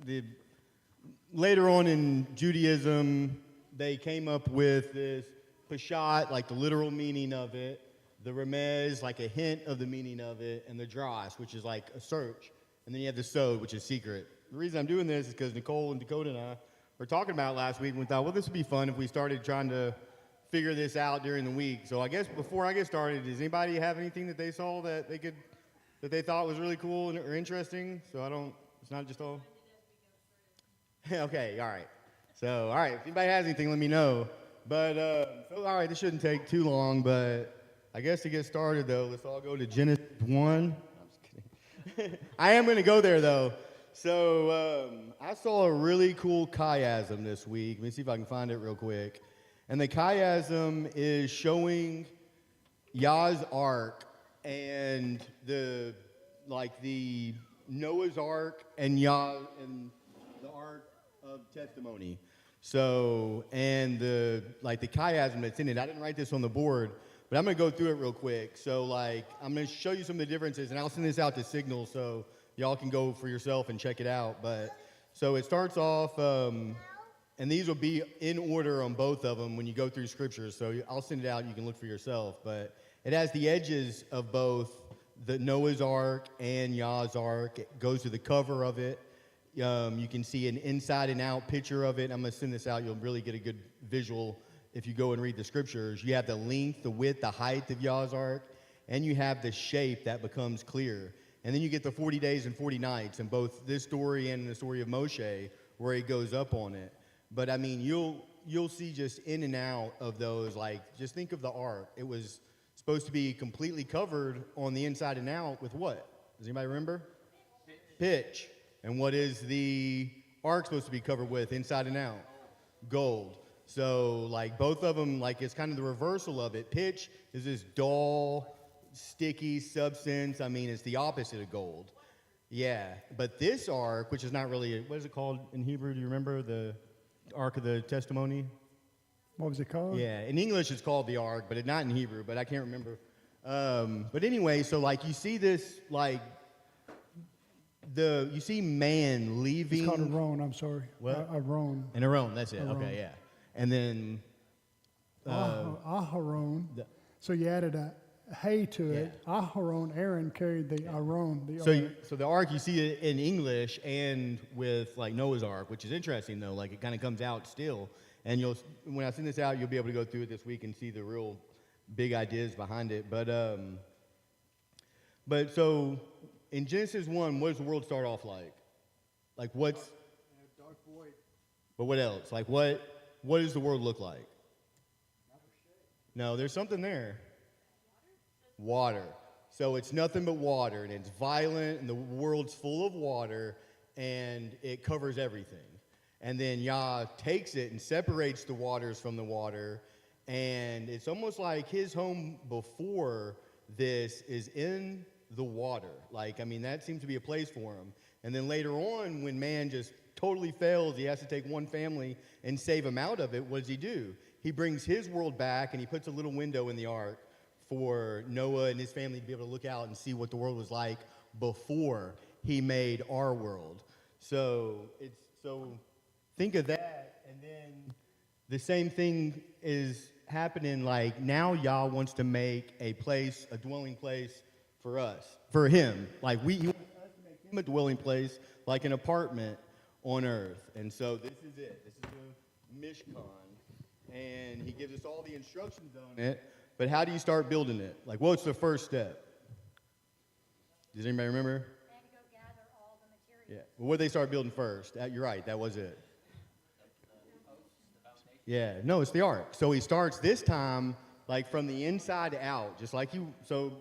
the later on in Judaism, they came up with this pashat, like the literal meaning of it, the remez, like a hint of the meaning of it, and the dras, which is like a search, and then you have the sod, which is secret. The reason I'm doing this is because Nicole and Dakota and I were talking about it last week, and we thought, well, this would be fun if we started trying to figure this out during the week. So I guess before I get started, does anybody have anything that they saw that they thought was really cool or interesting? So it's not just all. Okay, all right. So, all right, if anybody has anything, let me know. But, all right, this shouldn't take too long, but I guess to get started, though, let's all go to Genesis 1. I'm just kidding. I am going to go there, though. So, I saw a really cool chiasm this week. Let me see if I can find it real quick. And the chiasm is showing Yah's Ark and the Noah's Ark and Yah and the Ark of Testimony. So, and the chiasm that's in it, I didn't write this on the board, but I'm going to go through it real quick. So, I'm going to show you some of the differences, and I'll send this out to Signal so y'all can go for yourself and check it out. But, so it starts off, and these will be in order on both of them when you go through scriptures. So I'll send it out, you can look for yourself. But it has the edges of both the Noah's Ark and Yah's Ark. It goes to the cover of it. You can see an inside and out picture of it. I'm going to send this out. You'll really get a good visual if you go and read the scriptures. You have the length, the width, the height of Yah's Ark, and you have the shape that becomes clear. And then you get the 40 days and 40 nights in both this story and the story of Moshe where he goes up on it. But, I mean, you'll see just in and out of those. Just think of the Ark. It was supposed to be completely covered on the inside and out with what? Does anybody remember? Pitch. And what is the Ark supposed to be covered with inside and out? Gold. So, both of them, it's kind of the reversal of it. Pitch is this dull, sticky substance. I mean, it's the opposite of gold. Yeah. But this Ark, which is not really, what is it called in Hebrew? Do you remember the Ark of the Testimony? What was it called? Yeah. In English, it's called the Ark, but not in Hebrew, but I can't remember. But anyway, so, you see this, you see man leaving. It's called a roan, I'm sorry. What? A roan. And a roan, that's it. Okay, yeah. And then Aharon. So you added a hay to it. Aharon, Aaron carried the Aron. So the Ark, you see it in English and with Noah's Ark, which is interesting though. It kind of comes out still. And when I send this out, you'll be able to go through it this week and see the real big ideas behind it. But so in Genesis 1, what does the world start off like? What's dark void. But what else? What does the world look like? No, there's something there. Water. So it's nothing but water, and it's violent, and the world's full of water, and it covers everything. And then Yah takes it and separates the waters from the water, and it's almost like his home before this is in the water. That seems to be a place for him. And then later on, when man just totally fails, he has to take one family and save him out of it. What does he do? He brings his world back, and he puts a little window in the Ark for Noah and his family to be able to look out and see what the world was like before he made our world. So think of that, and then the same thing is happening. Now Yah wants to make a dwelling place for us, for him. He wants us to make him a dwelling place, like an apartment on earth. And so this is it. This is the Mishkan. And he gives us all the instructions on it. But how do you start building it? What's the first step? Does anybody remember? They had to go gather all the materials. Yeah. Well, what did they start building first? You're right. That was it. Yeah. No, it's the Ark. So he starts this time, from the inside out, just like you. So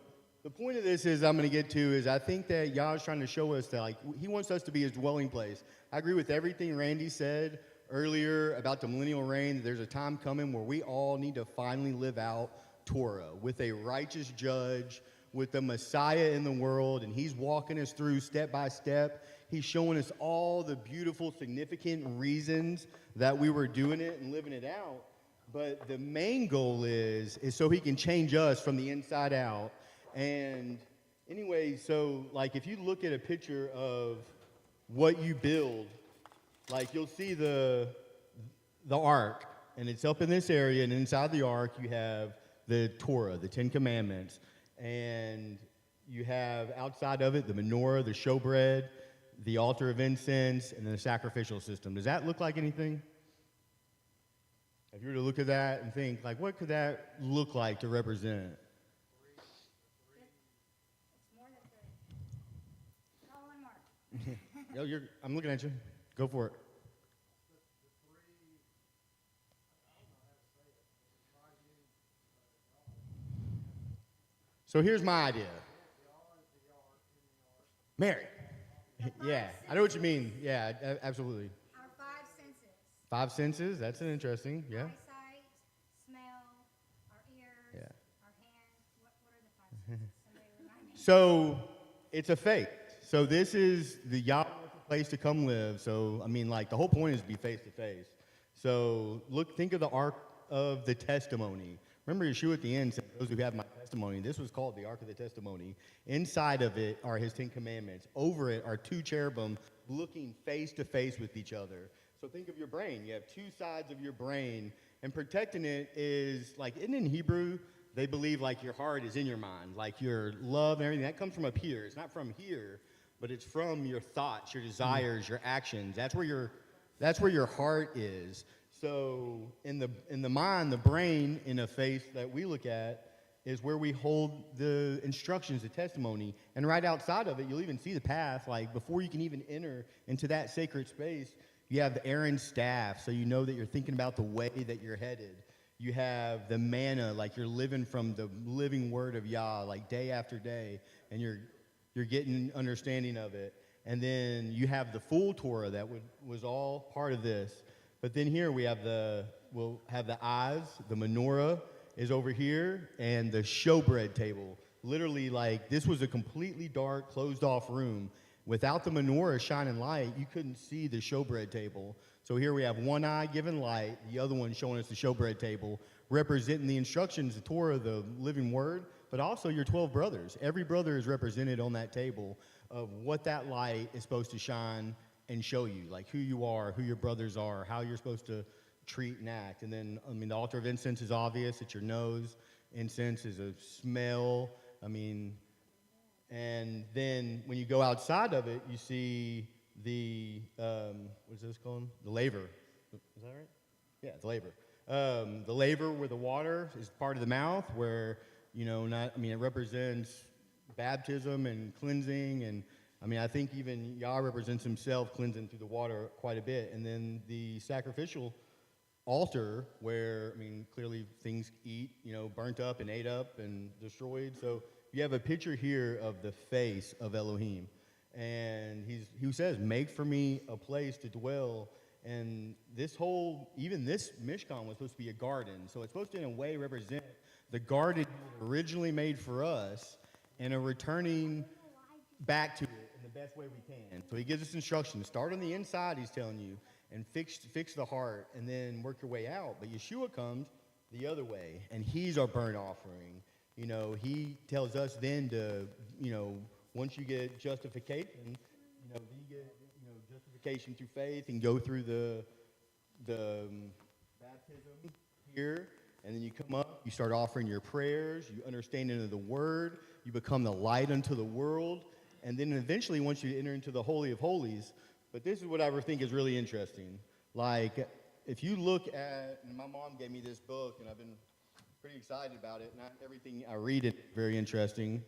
the point of this I'm going to get to is I think that Yah is trying to show us that he wants us to be his dwelling place. I agree with everything Randy said earlier about the millennial reign. There's a time coming where we all need to finally live out Torah with a righteous judge, with the Messiah in the world, and he's walking us through step by step. He's showing us all the beautiful, significant reasons that we were doing it and living it out. But the main goal is so he can change us from the inside out. And anyway, so if you look at a picture of what you build like you'll see the ark, and it's up in this area, and inside the ark you have the Torah, the Ten Commandments, and you have outside of it the menorah, the showbread, the altar of incense, and then the sacrificial system. Does that look like anything? If you were to look at that and think, like, what could that look like to represent? It's more than three. Oh, one more. Yo, I'm looking at you. Go for it. So here's my idea. Mary. Yeah, I know what you mean. Yeah, absolutely. Our five senses. 5 senses. That's an interesting. Yeah. Eyesight, smell, our ears, Yeah. our hands. What are the five senses? Somebody remind me. So it's a faith. So this is the Yahweh place to come live. So I mean, like the whole point is to be face to face. So think of the Ark of the Testimony. Remember Yeshua at the end said, "Those who have my testimony." This was called the Ark of the Testimony. Inside of it are his 10 Commandments. Over it are 2 cherubim looking face to face with each other. So think of your brain. You have 2 sides of your brain, and protecting it is like, isn't in Hebrew, they believe like your heart is in your mind, like your love and everything. That comes from up here. It's not from here, but it's from your thoughts, your desires, your actions. That's where your heart is. So in the mind, the brain, in a faith that we look at, is where we hold the instructions, the testimony. And right outside of it, you'll even see the path. Like before you can even enter into that sacred space, you have the Aaron's staff, so you know that you're thinking about the way that you're headed. You have the manna, like you're living from the living word of Yah, like day after day, and you're getting understanding of it. And then you have the full Torah that was all part of this. But then here we'll have the eyes, the menorah is over here, and the showbread table. Literally, like, this was a completely dark, closed-off room. Without the menorah shining light, you couldn't see the showbread table. So here we have one eye giving light, the other one showing us the showbread table, representing the instructions, the Torah, the living word, but also your 12 brothers. Every brother is represented on that table of what that light is supposed to shine and show you, like who you are, who your brothers are, how you're supposed to treat and act. And then, I mean, the altar of incense is obvious. It's your nose. Incense is a smell. I mean, and then when you go outside of it, you see the, what's this called? The laver. Is that right? Yeah, the laver. The laver where the water is part of the mouth where, it represents baptism and cleansing. And, I think even Yah represents himself cleansing through the water quite a bit. And then the sacrificial altar where, clearly things burnt up and ate up and destroyed. So you have a picture here of the face of Elohim. And he says, make for me a place to dwell. And even this Mishkan was supposed to be a garden. So it's supposed to, in a way, represent the garden originally made for us and a returning back to it in the best way we can. So he gives us instructions. Start on the inside, he's telling you, and fix the heart, and then work your way out. But Yeshua comes the other way, and he's our burnt offering. He tells us then to, once you get justification, you get justification through faith and go through the baptism here, and then you come up, you start offering your prayers, you understand into the word, you become the light unto the world, and then eventually once you enter into the Holy of Holies. But this is what I think is really interesting. Like, if you look at, and my mom gave me this book, and I've been pretty excited about it. Not everything I read is very interesting,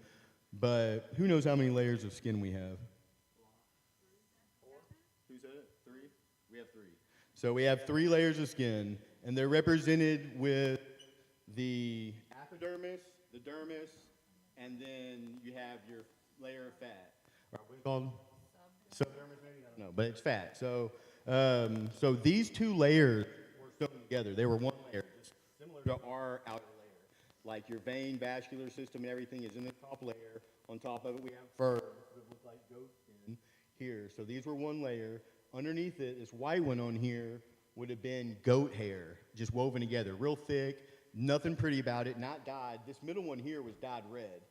but who knows how many layers of skin we have? 4? Who said it? 3? We have 3. So we have 3 layers of skin, and they're represented with the epidermis, the dermis, and then you have your layer of fat. Or what's it called? Subdermis, maybe? I don't know, but it's fat. So, so these 2 layers were sewn together. They were one layer, similar to our outer layer. Like your vein, vascular system, and everything is in the top layer. On top of it, we have fur that looks like goat skin here. So these were one layer. Underneath it, this white one on here would have been goat hair, just woven together, real thick, nothing pretty about it, not dyed. This middle one here was dyed red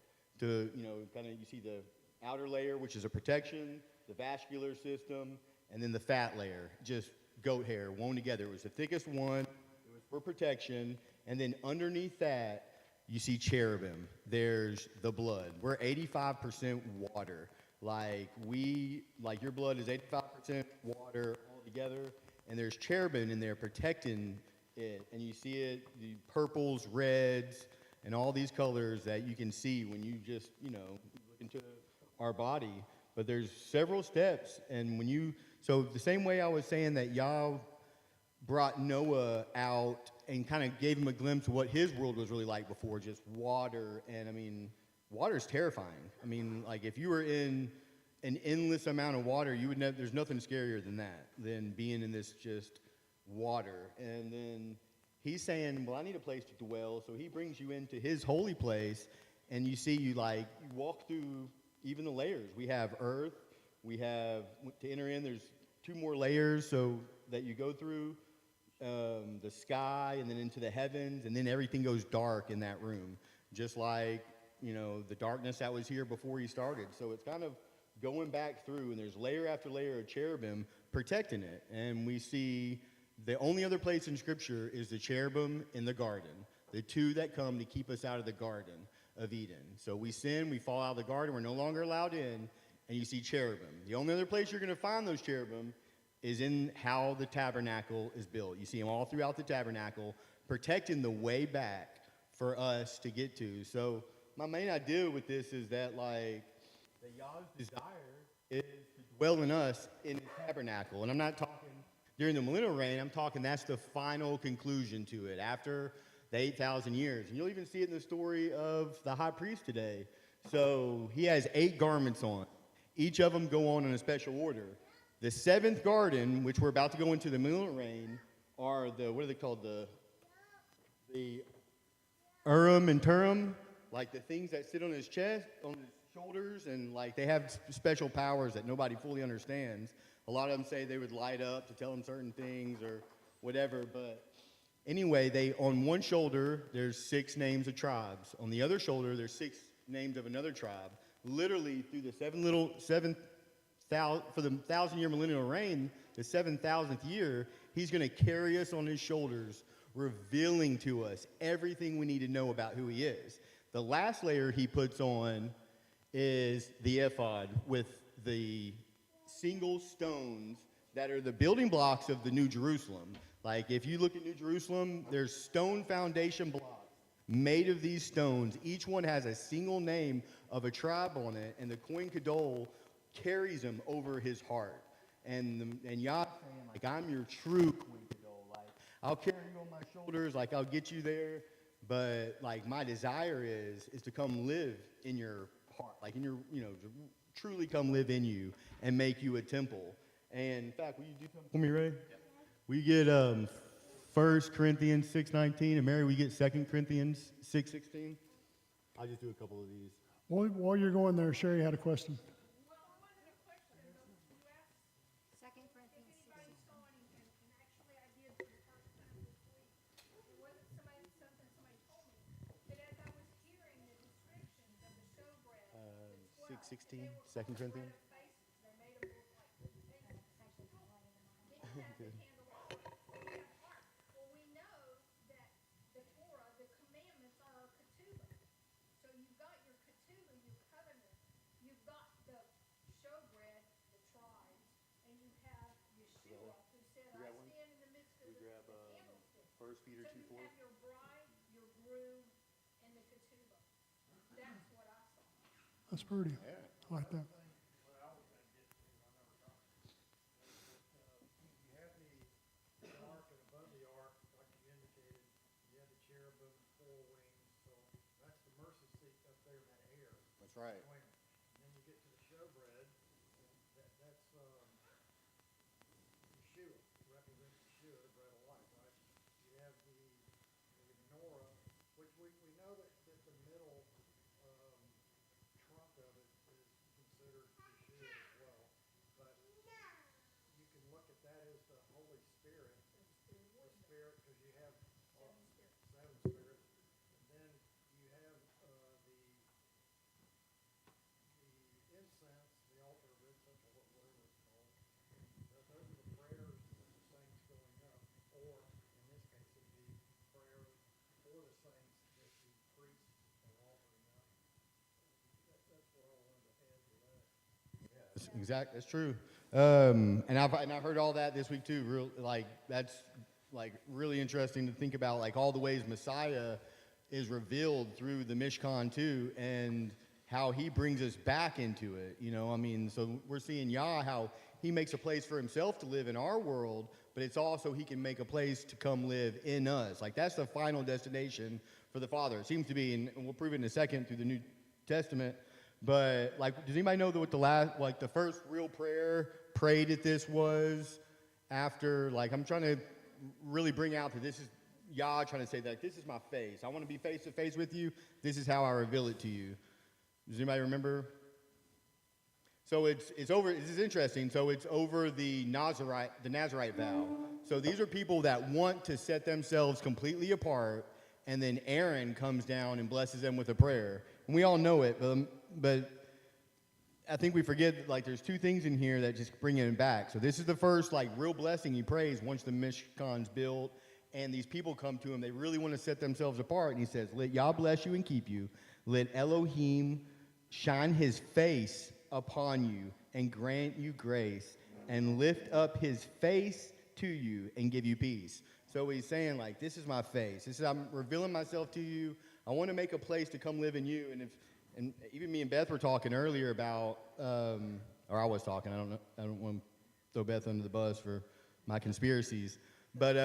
to, kind of, you see the outer layer, which is a protection, the vascular system, and then the fat layer, just goat hair, woven together. It was the thickest one. It was for protection. And then underneath that, you see cherubim. There's the blood. We're 85% water. Like your blood is 85% water altogether, and there's cherubim in there protecting it. And you see it, the purples, reds, and all these colors that you can see when you just, look into our body. But there's several steps, and so the same way I was saying that Yah brought Noah out and kind of gave him a glimpse of what his world was really like before, just water. And I mean, water is terrifying. I mean, like if you were in an endless amount of water, there's nothing scarier than that, than being in this just water. And then he's saying, well, I need a place to dwell. So he brings you into his holy place, and you walk through even the layers. We have earth. We have, to enter in, there's 2 more layers so that you go through. The sky, and then into the heavens, and then everything goes dark in that room, just like the darkness that was here before he started. So it's kind of going back through, and there's layer after layer of cherubim protecting it. And we see the only other place in Scripture is the cherubim in the garden, the 2 that come to keep us out of the Garden of Eden. So we sin, we fall out of the garden, we're no longer allowed in, and you see cherubim. The only other place you're going to find those cherubim is in how the tabernacle is built. You see them all throughout the tabernacle, protecting the way back for us to get to. So my main idea with this is that Yah's desire is to dwell in us in his tabernacle. And I'm not talking during the millennial reign. I'm talking that's the final conclusion to it after the 8,000 years. And you'll even see it in the story of the high priest today. So he has 8 garments on. Each of them go on in a special order. The 7th garden, which we're about to go into the millennial reign, are what are they called? The Urim and Turim, like the things that sit on his chest, on his shoulders, and like they have special powers that nobody fully understands. A lot of them say they would light up to tell them certain things or whatever, but anyway, on one shoulder, there's 6 names of tribes. On the other shoulder, there's 6 names of another tribe. Literally, through the for the 1,000-year millennial reign, the 7,000th year, he's going to carry us on his shoulders, revealing to us everything we need to know about who he is. The last layer he puts on is the ephod with the single stones that are the building blocks of the New Jerusalem. Like if you look at New Jerusalem, there's stone foundation blocks made of these stones. Each one has a single name of a tribe on it, and the Kohen Gadol carries him over his heart. And Yah saying, like, I'm your true Kohen Gadol. Like, I'll carry you on my shoulders, like, I'll get you there. But, like, my desire is to come live in your heart, like, in your, truly come live in you and make you a temple. And, in fact, will you do something for me, Ray? Yeah. We get 1 Corinthians 6:19, and Mary, we get 2 Corinthians 6:16. I'll just do a couple of these. While you're going there, Sherry had a question. 2 Corinthians 16. Six 16, 2 Corinthians. Well, we know that the Torah, the commandments are our ketubah. So you've got your ketubah, your covenant. You've got the showbread, the tribes, and you have Yeshua, who said, I stand in the midst of the candlestick. 1 Peter So 2:4. you have your bride, your groom, and the ketubah. That's what I saw. That's pretty. Yeah. I like that. That's right. And then you get to the showbread, that's Yeshua, represents Yeshua, the bread of life, right? You have the menorah, which we know that the middle trunk of it is considered Yeshua as well. But you can look at that as the Holy Spirit, the Spirit, because you have 7 spirits. And then you have That's true. And I've heard all that this week too. That's like really interesting to think about, like all the ways Messiah is revealed through the Mishkan too, and how he brings us back into it. You know, I mean, so we're seeing Yah, how he makes a place for himself to live in our world, but it's also he can make a place to come live in us. Like that's the final destination for the Father. It seems to be, and we'll prove it in a second through the New Testament. But like, does anybody know what the first real prayer prayed at this was? After, like, I'm trying to really bring out that this is Yah trying to say that this is my face. I want to be face to face with you. This is how I reveal it to you. Does anybody remember? So it's over. This is interesting. So it's over the Nazarite vow. So these are people that want to set themselves completely apart, and then Aaron comes down and blesses them with a prayer. And we all know it, but I think we forget that, like, there's two things in here that just bring it back. So this is the first, like, real blessing he prays once the Mishkan's built, and these people come to him. They really want to set themselves apart, and he says, let Yah bless you and keep you. Let Elohim shine his face upon you and grant you grace and lift up his face to you and give you peace. So he's saying, like, this is my face. I'm revealing myself to you. I want to make a place to come live in you. And even me and Beth were talking earlier about, or I was talking. I don't want to throw Beth under the bus for my conspiracies. But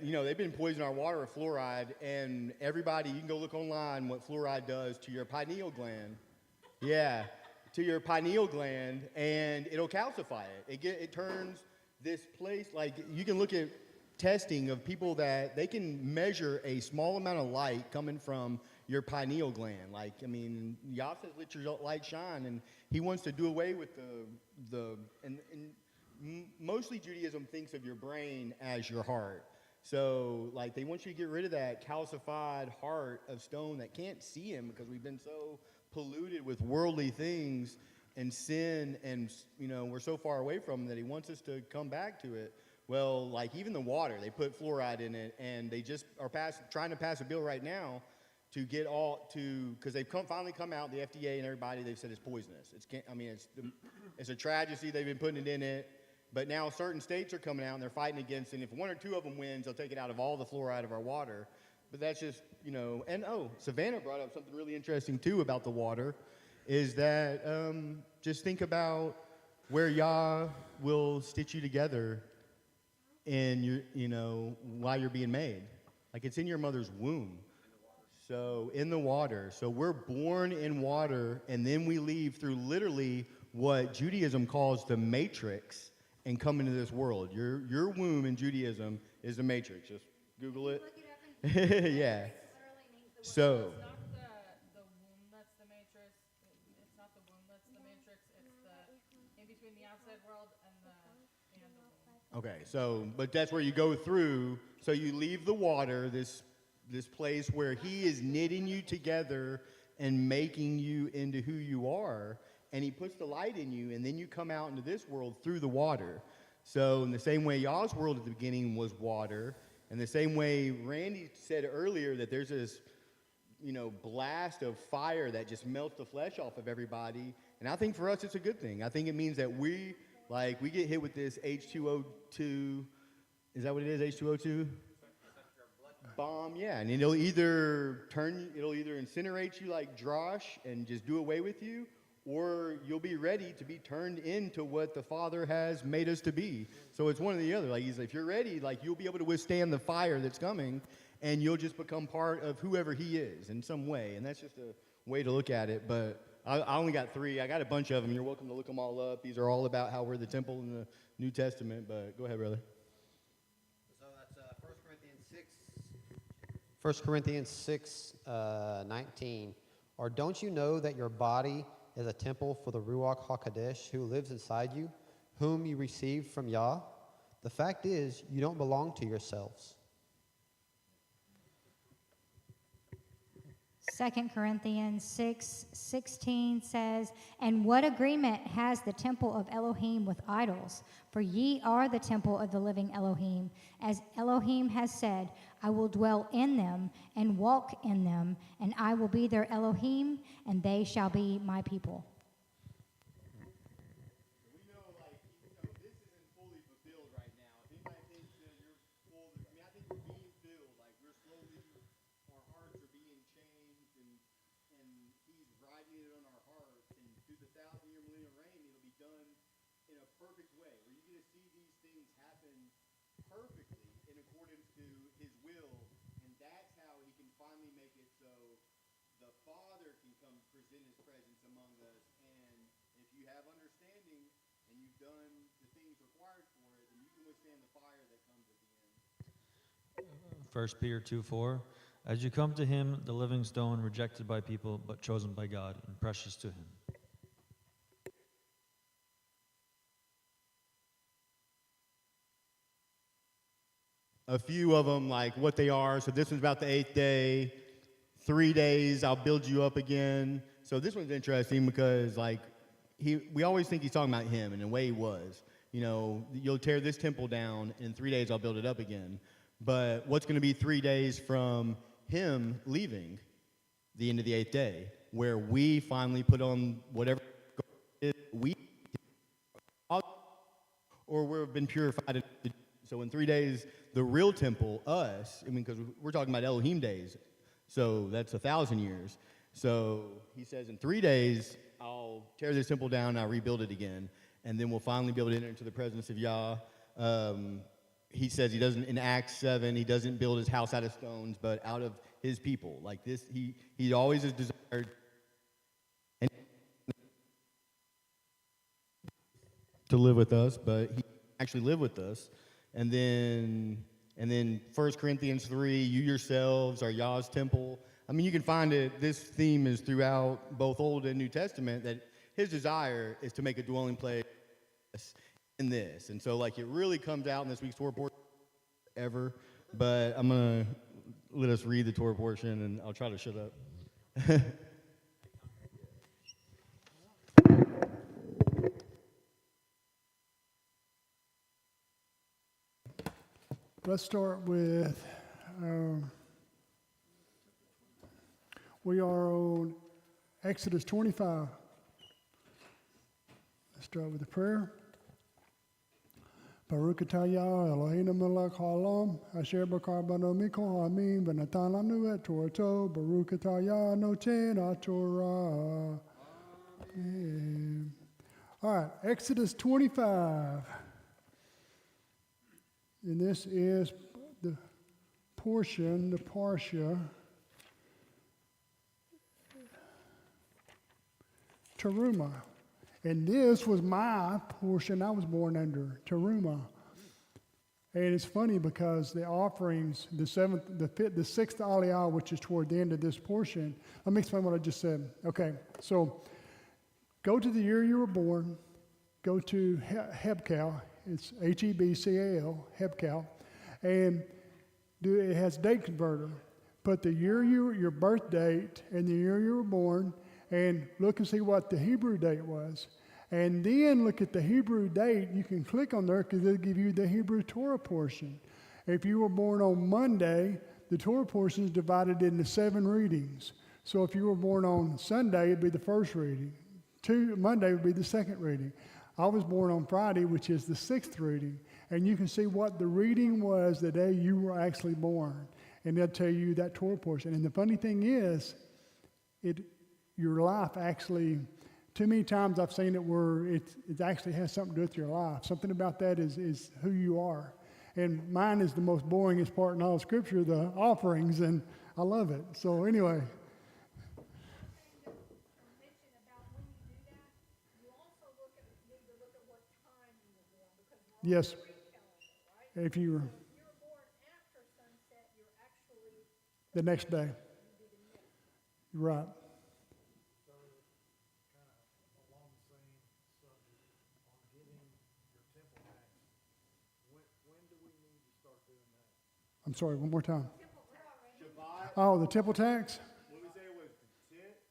you know, they've been poisoning our water with fluoride, and everybody, you can go look online what fluoride does to your pineal gland. Yeah, to your pineal gland, and it'll calcify it. It turns this place, like, you can look at testing of people that they can measure a small amount of light coming from your pineal gland. Like, I mean, Yah says, let your light shine, and he wants to do away with mostly Judaism thinks of your brain as your heart. So, like, they want you to get rid of that calcified heart of stone that can't see him, because we've been so polluted with worldly things and sin, and, you know, we're so far away from him that he wants us to come back to it. Well, like, even the water, they put fluoride in it, and they just are trying to pass a bill right now to get because they've finally come out, the FDA and everybody, they've said it's poisonous. It's a tragedy they've been putting it in it, but now certain states are coming out and they're fighting against it, and if one or two of them wins, they'll take it out of all the fluoride of our water. But that's just, you know, and Savannah brought up something really interesting too about the water, is that just think about where Yah will stitch you together in while you're being made. Like, it's in your mother's womb. So in the water. So we're born in water, and then we leave through literally what Judaism calls the matrix and come into this world. Your womb in Judaism is the matrix. Just Google it. Look it up and Yeah. literally means the So It's not the womb that's the matrix. It's not the womb that's the matrix. It's the in between the outside world and the womb. okay, but that's where you go through. So you leave the water, this place where he is knitting you together and making you into who you are, and he puts the light in you, and then you come out into this world through the water. So in the same way Yah's world at the beginning was water, and the same way Randy said earlier that there's this, you know, blast of fire that just melts the flesh off of everybody, and I think for us it's a good thing. I think it means that we get hit with this H2O2, is that what it is, H2O2? Bomb, yeah, and it'll either incinerate you like Drosh and just do away with you, or you'll be ready to be turned into what the Father has made us to be. So it's one or the other. Like, if you're ready, like, you'll be able to withstand the fire that's coming, and you'll just become part of whoever he is in some way. And that's just a way to look at it. But I only got 3. I got a bunch of them. You're welcome to look them all up. These are all about how we're the temple in the New Testament. But go ahead, brother. So that's 1 Corinthians 6, 19. Or don't you know that your body is a temple for the Ruach HaKodesh who lives inside you, whom you received from Yah? The fact is, you don't belong to yourselves. 2 Corinthians 6:16 says, "And what agreement has the temple of Elohim with idols? For ye are the temple of the living Elohim. As Elohim has said, I will dwell in them and walk in them, and I will be their Elohim, and they shall be my people." it on our hearts, and through the 1,000-year millennial reign, it'll be done in a perfect way, where you're going to see these things happen perfectly in accordance to his will, and that's how he can finally make it so the Father can come present his presence among us, and if you have understanding and you've done the things required for it, then you can withstand the fire that comes at the end. 1 Peter 2:4. As you come to him, the living stone, rejected by people, but chosen by God and precious to him. A few of them, like what they are. So this one's about the 8th day. 3 days, I'll build you up again. So this one's interesting because, like, we always think he's talking about him, and in a way he was. You know, you'll tear this temple down, in 3 days I'll build it up again. But what's going to be 3 days from him leaving? The end of the 8th day, where we finally put on whatever we, or we've been purified. So in 3 days, the real temple, us, I mean, because we're talking about Elohim days, so that's 1,000 years. So he says in 3 days, I'll tear this temple down and I'll rebuild it again. And then we'll finally be able to enter into the presence of Yah. He says he doesn't, in Acts 7, he doesn't build his house out of stones, but out of his people. Like this, he always has desired to live with us, but he actually lived with us. And then 1 Corinthians 3, you yourselves are Yah's temple. I mean, you can find it, this theme is throughout both Old and New Testament, that his desire is to make a dwelling place in this. And so, like, it really comes out in this week's Torah portion ever. But I'm going to let us read the Torah portion, and I'll try to shut up. Let's start with, we are on Exodus 25. Let's start with the prayer. Baruch atah Yah Eloheinu melech haolam, asher bakar bano mikol ha'amim, v'natan lanu et Torato, Baruch atah Yah noten ha'Torah. Amen. All right, Exodus 25. And this is the portion, the Parsha, Teruma. And this was my portion I was born under, Teruma. And it's funny because the offerings, the sixth aliyah, which is toward the end of this portion, let me explain what I just said. Okay, so go to the year you were born, go to Hebcal, it's Hebcal, Hebcal, and it has date converter. Put the year your birth date and the year you were born, and look and see what the Hebrew date was. And then look at the Hebrew date. You can click on there because it'll give you the Hebrew Torah portion. If you were born on Monday, the Torah portion is divided into 7 readings. So if you were born on Sunday, it'd be the first reading. Monday would be the second reading. I was born on Friday, which is the 6th reading. And you can see what the reading was the day you were actually born. And they'll tell you that Torah portion. And the funny thing is, your life actually, too many times I've seen it where it actually has something to do with your life. Something about that is who you are. And mine is the most boringest part in all of Scripture, the offerings, and I love it. So anyway. Yes. If you were born after sunset, you're actually the next day. Right. So, kind of along the same subject, on giving your temple tax, when do we need to start doing that? I'm sorry, one more time. Shabbat. Oh, the temple tax? What we say was the 10th.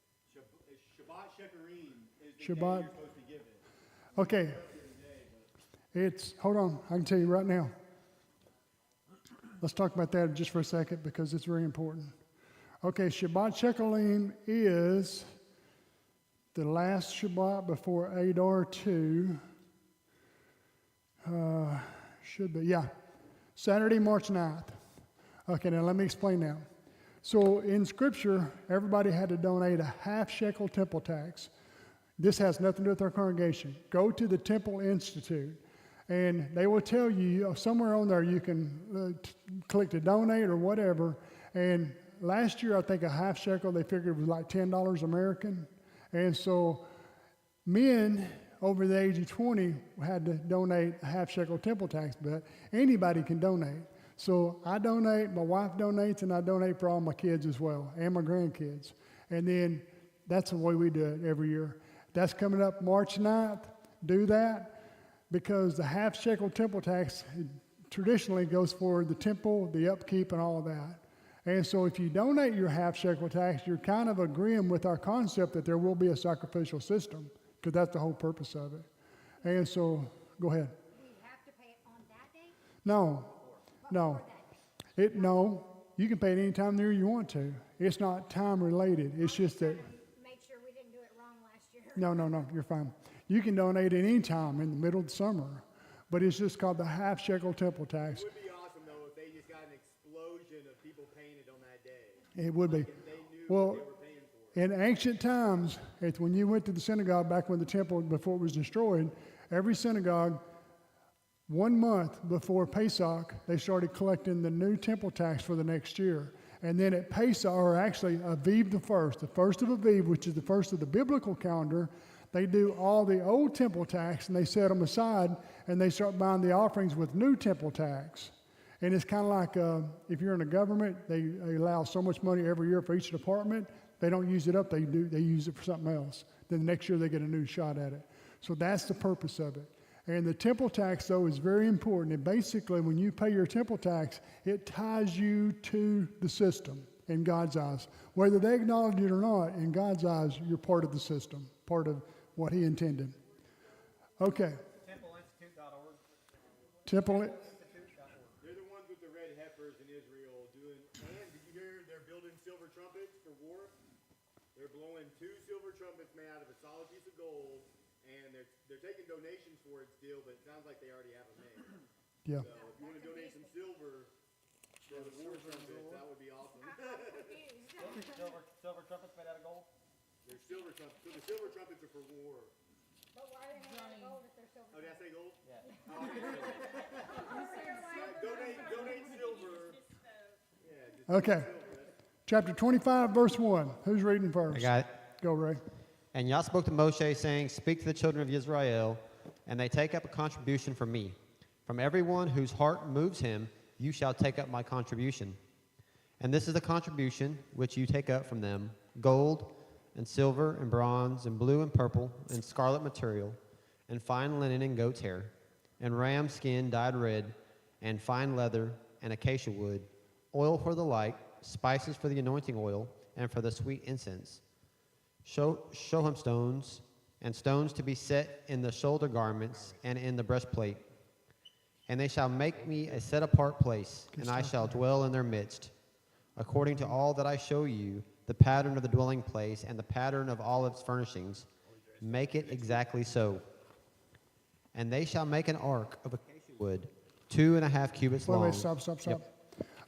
Shabbat Shekarim is the Shabbat. day you're supposed to give it. Okay. Hold on, I can tell you right now. Let's talk about that just for a second because it's very important. Okay, Shabbat Shekalim is the last Shabbat before Adar 2. Should be, yeah. Saturday, March 9th. Okay, now let me explain now. So in Scripture, everybody had to donate a half shekel temple tax. This has nothing to do with our congregation. Go to the Temple Institute, and they will tell you somewhere on there you can click to donate or whatever. And last year, I think a half shekel, they figured was like $10 American. And so men over the age of 20 had to donate a half shekel temple tax, but anybody can donate. So I donate, my wife donates, and I donate for all my kids as well, and my grandkids. And then that's the way we do it every year. That's coming up March 9th. Do that, because the half shekel temple tax traditionally goes for the temple, the upkeep, and all of that. And so if you donate your half shekel tax, you're kind of agreeing with our concept that there will be a sacrificial system, because that's the whole purpose of it. And so, go ahead. We have to pay it on that day? No, no. No, you can pay it any time of the year you want to. It's not time related. It's just that, Make sure we didn't do it wrong last year. no, you're fine. You can donate at any time in the middle of the summer, but it's just called the half shekel temple tax. It would be awesome, though, if they just got an explosion of people paying it on that day. It would be. Like, if they knew Well, what they were paying for. in ancient times, when you went to the synagogue back when the temple, before it was destroyed, every synagogue, 1 month before Pesach, they started collecting the new temple tax for the next year. And then at Pesach, or actually Aviv the first of Aviv, which is the first of the biblical calendar, they do all the old temple tax and they set them aside and they start buying the offerings with new temple tax. And it's kind of like if you're in a government, they allow so much money every year for each department. They don't use it up, they use it for something else. Then the next year they get a new shot at it. So that's the purpose of it. And the temple tax, though, is very important. And basically, when you pay your temple tax, it ties you to the system in God's eyes. Whether they acknowledge it or not, in God's eyes, you're part of the system, part of what He intended. Okay. TempleInstitute.org. Temple. They're the ones with the red heifers in Israel doing, and did you hear they're building silver trumpets for war? They're blowing 2 silver trumpets made out of a solid piece of gold, and they're taking donations for it still, but it sounds like they already have them made. Yeah. So if you want to donate some silver for the war trumpets, that would be awesome. Silver trumpets made out of gold? They're silver trumpets. So the silver trumpets are for war. But why are they made out of gold if they're silver? Oh, did I say gold? Yeah. Donate silver. Yeah, just Okay. Chapter 25, verse 1. Who's reading first? I got it. Go, Ray. And Yah spoke to Moshe, saying, Speak to the children of Israel, and they take up a contribution from me. From everyone whose heart moves him, you shall take up my contribution. And this is the contribution which you take up from them: gold, and silver, and bronze, and blue, and purple, and scarlet material, and fine linen and goat's hair, and ram skin dyed red, and fine leather, and acacia wood, oil for the light, spices for the anointing oil, and for the sweet incense, shoham stones, and stones to be set in the shoulder garments and in the breastplate. And they shall make me a set-apart place, and I shall dwell in their midst. According to all that I show you, the pattern of the dwelling place and the pattern of all its furnishings, make it exactly so. And they shall make an ark of acacia wood, 2.5 cubits long. Wait, stop.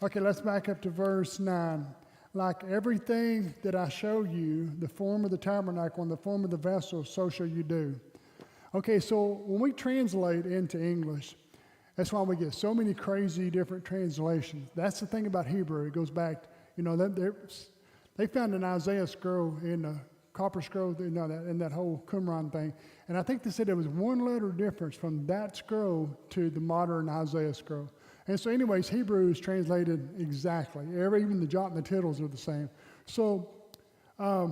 Okay, let's back up to verse 9. Like everything that I show you, the form of the tabernacle and the form of the vessel, so shall you do. Okay, so when we translate into English, that's why we get so many crazy different translations. That's the thing about Hebrew. It goes back, they found an Isaiah scroll in a copper scroll, in that whole Qumran thing. And I think they said there was 1 letter difference from that scroll to the modern Isaiah scroll. And so anyways, Hebrew is translated exactly. Even the jot and the tittles are the same. So there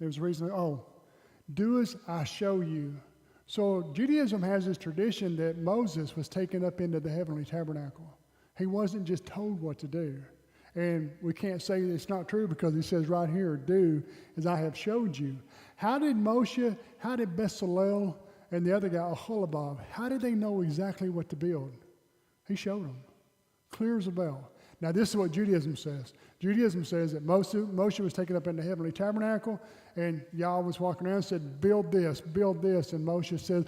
was a reason, do as I show you. So Judaism has this tradition that Moses was taken up into the heavenly tabernacle. He wasn't just told what to do. And we can't say it's not true because he says right here, do as I have showed you. How did Moshe, how did Bezalel, and the other guy, Aholabab, how did they know exactly what to build? He showed them, clear as a bell. Now, this is what Judaism says. Judaism says that Moshe was taken up in the heavenly tabernacle, and Yah was walking around and said, build this. And Moshe said,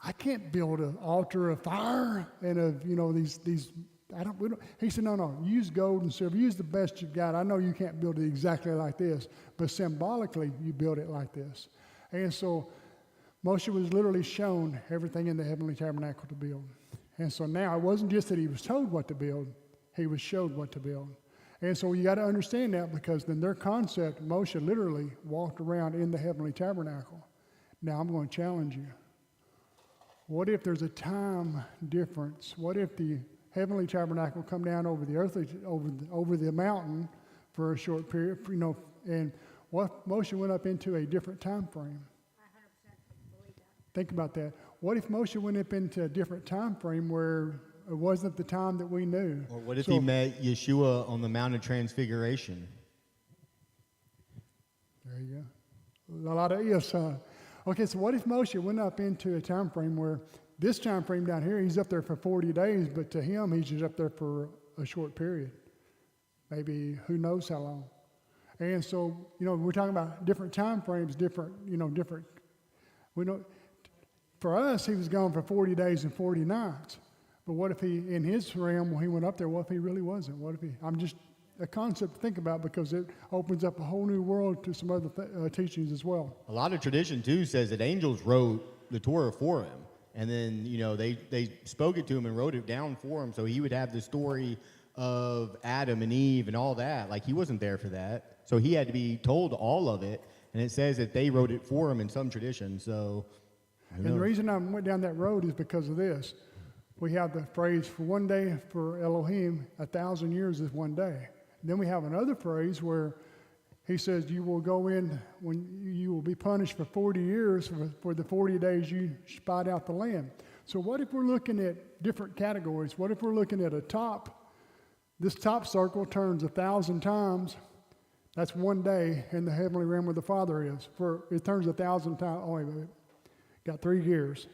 I can't build an altar of fire and of, these He said, no, use gold and silver. Use the best you've got. I know you can't build it exactly like this, but symbolically, you build it like this. And so Moshe was literally shown everything in the heavenly tabernacle to build. And so now it wasn't just that he was told what to build, he was showed what to build. And so you got to understand that, because in their concept, Moshe literally walked around in the heavenly tabernacle. Now I'm going to challenge you. What if there's a time difference? What if the heavenly tabernacle come down over the earthly, over the mountain for a short period, and what Moshe went up into a different time frame? I 100% believe that. Think about that. What if Moshe went up into a different time frame where it wasn't the time that we knew? Or what if he met Yeshua on the Mount of Transfiguration? There you go. A lot of ifs, huh? Okay, so what if Moshe went up into a time frame where this time frame down here, he's up there for 40 days, but to him, he's just up there for a short period. Maybe who knows how long. And so, we're talking about different time frames, different. We don't, for us, he was gone for 40 days and 40 nights. But what if he, in his realm, when he went up there, what if he really wasn't? What if he, I'm just a concept to think about, because it opens up a whole new world to some other teachings as well. A lot of tradition, too, says that angels wrote the Torah for him. And then, they spoke it to him and wrote it down for him, so he would have the story of Adam and Eve and all that. Like, he wasn't there for that. So he had to be told all of it. And it says that they wrote it for him in some tradition. So, and the reason I went down that road is because of this. We have the phrase, for one day for Elohim, 1,000 years is one day. And then we have another phrase where he says, you will go in, when you will be punished for 40 years for the 40 days you spied out the land. So what if we're looking at different categories? What if we're looking at this top circle turns 1,000 times. That's one day in the heavenly realm where the Father is. It turns 1,000 times. Oh, wait. Got 3 gears.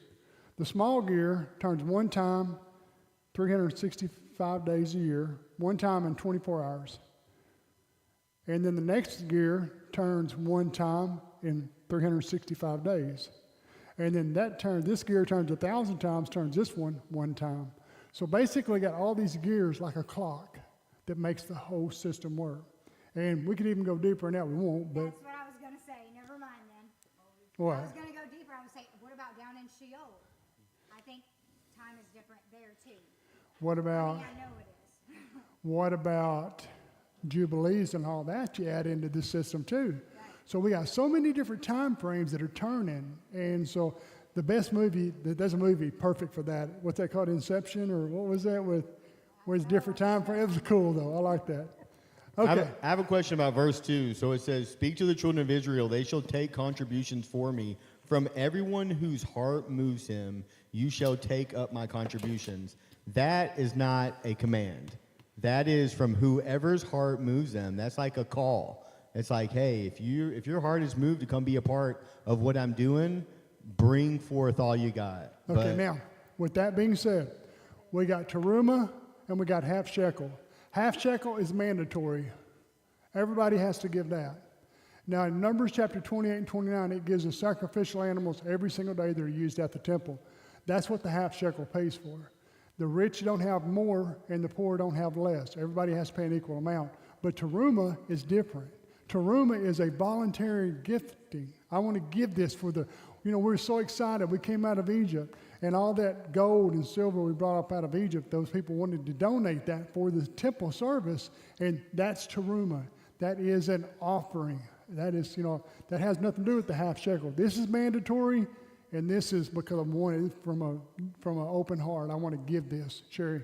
The small gear turns one time, 365 days a year, one time in 24 hours. And then the next gear turns one time in 365 days. And then this gear turns 1,000 times, turns this one time. So basically got all these gears like a clock that makes the whole system work. And we could even go deeper in that. We won't, but... That's what I was going to say. Never mind then. What? I was going to go deeper. I would say, what about down in Sheol? I think time is different there too. What about... I know it is. What about Jubilees and all that you add into this system too? Right. So we got so many different time frames that are turning. And so the best movie, there's a movie perfect for that. What's that called? Inception? Or what was that with different time frames? It was cool though. I like that. Okay. I have a question about verse 2. So it says, speak to the children of Israel. They shall take contributions for me. From everyone whose heart moves him, you shall take up my contributions. That is not a command. That is from whoever's heart moves them. That's like a call. It's like, hey, if your heart is moved to come be a part of what I'm doing, bring forth all you got. Okay, now, with that being said, we got teruma and we got half shekel. Half shekel is mandatory. Everybody has to give that. Now, in Numbers chapter 28 and 29, it gives us sacrificial animals every single day that are used at the temple. That's what the half shekel pays for. The rich don't have more and the poor don't have less. Everybody has to pay an equal amount. But teruma is different. Teruma is a voluntary gifting. I want to give this for the, we're so excited. We came out of Egypt, and all that gold and silver we brought up out of Egypt, those people wanted to donate that for the temple service, and that's teruma. That is an offering. That is, that has nothing to do with the half shekel. This is mandatory, and this is because I'm wanting from an open heart. I want to give this. Sherry.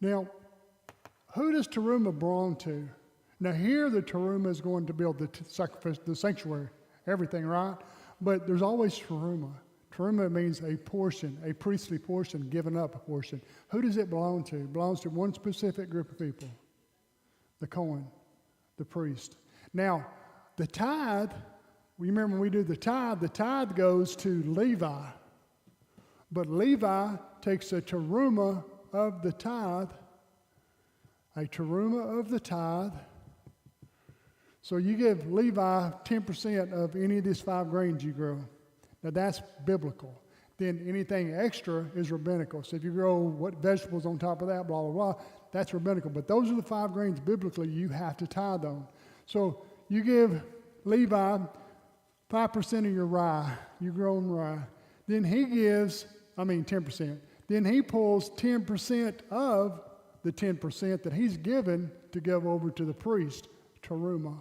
Now, who does teruma belong to? Now here the teruma is going to build the sanctuary, everything, right? But there's always teruma. Teruma means a portion, a priestly portion, given up a portion. Who does it belong to? It belongs to one specific group of people. The Cohen, the priest. Now, the tithe, remember when we do the tithe goes to Levi. But Levi takes a teruma of the tithe, So you give Levi 10% of any of these 5 grains you grow. Now that's biblical. Then anything extra is rabbinical. So if you grow what vegetables on top of that, blah, blah, blah, that's rabbinical. But those are the 5 grains biblically you have to tithe on. So you give Levi 5% of your rye, you grow in rye. Then he gives, 10%. Then he pulls 10% of the 10% that he's given to give over to the priest, teruma.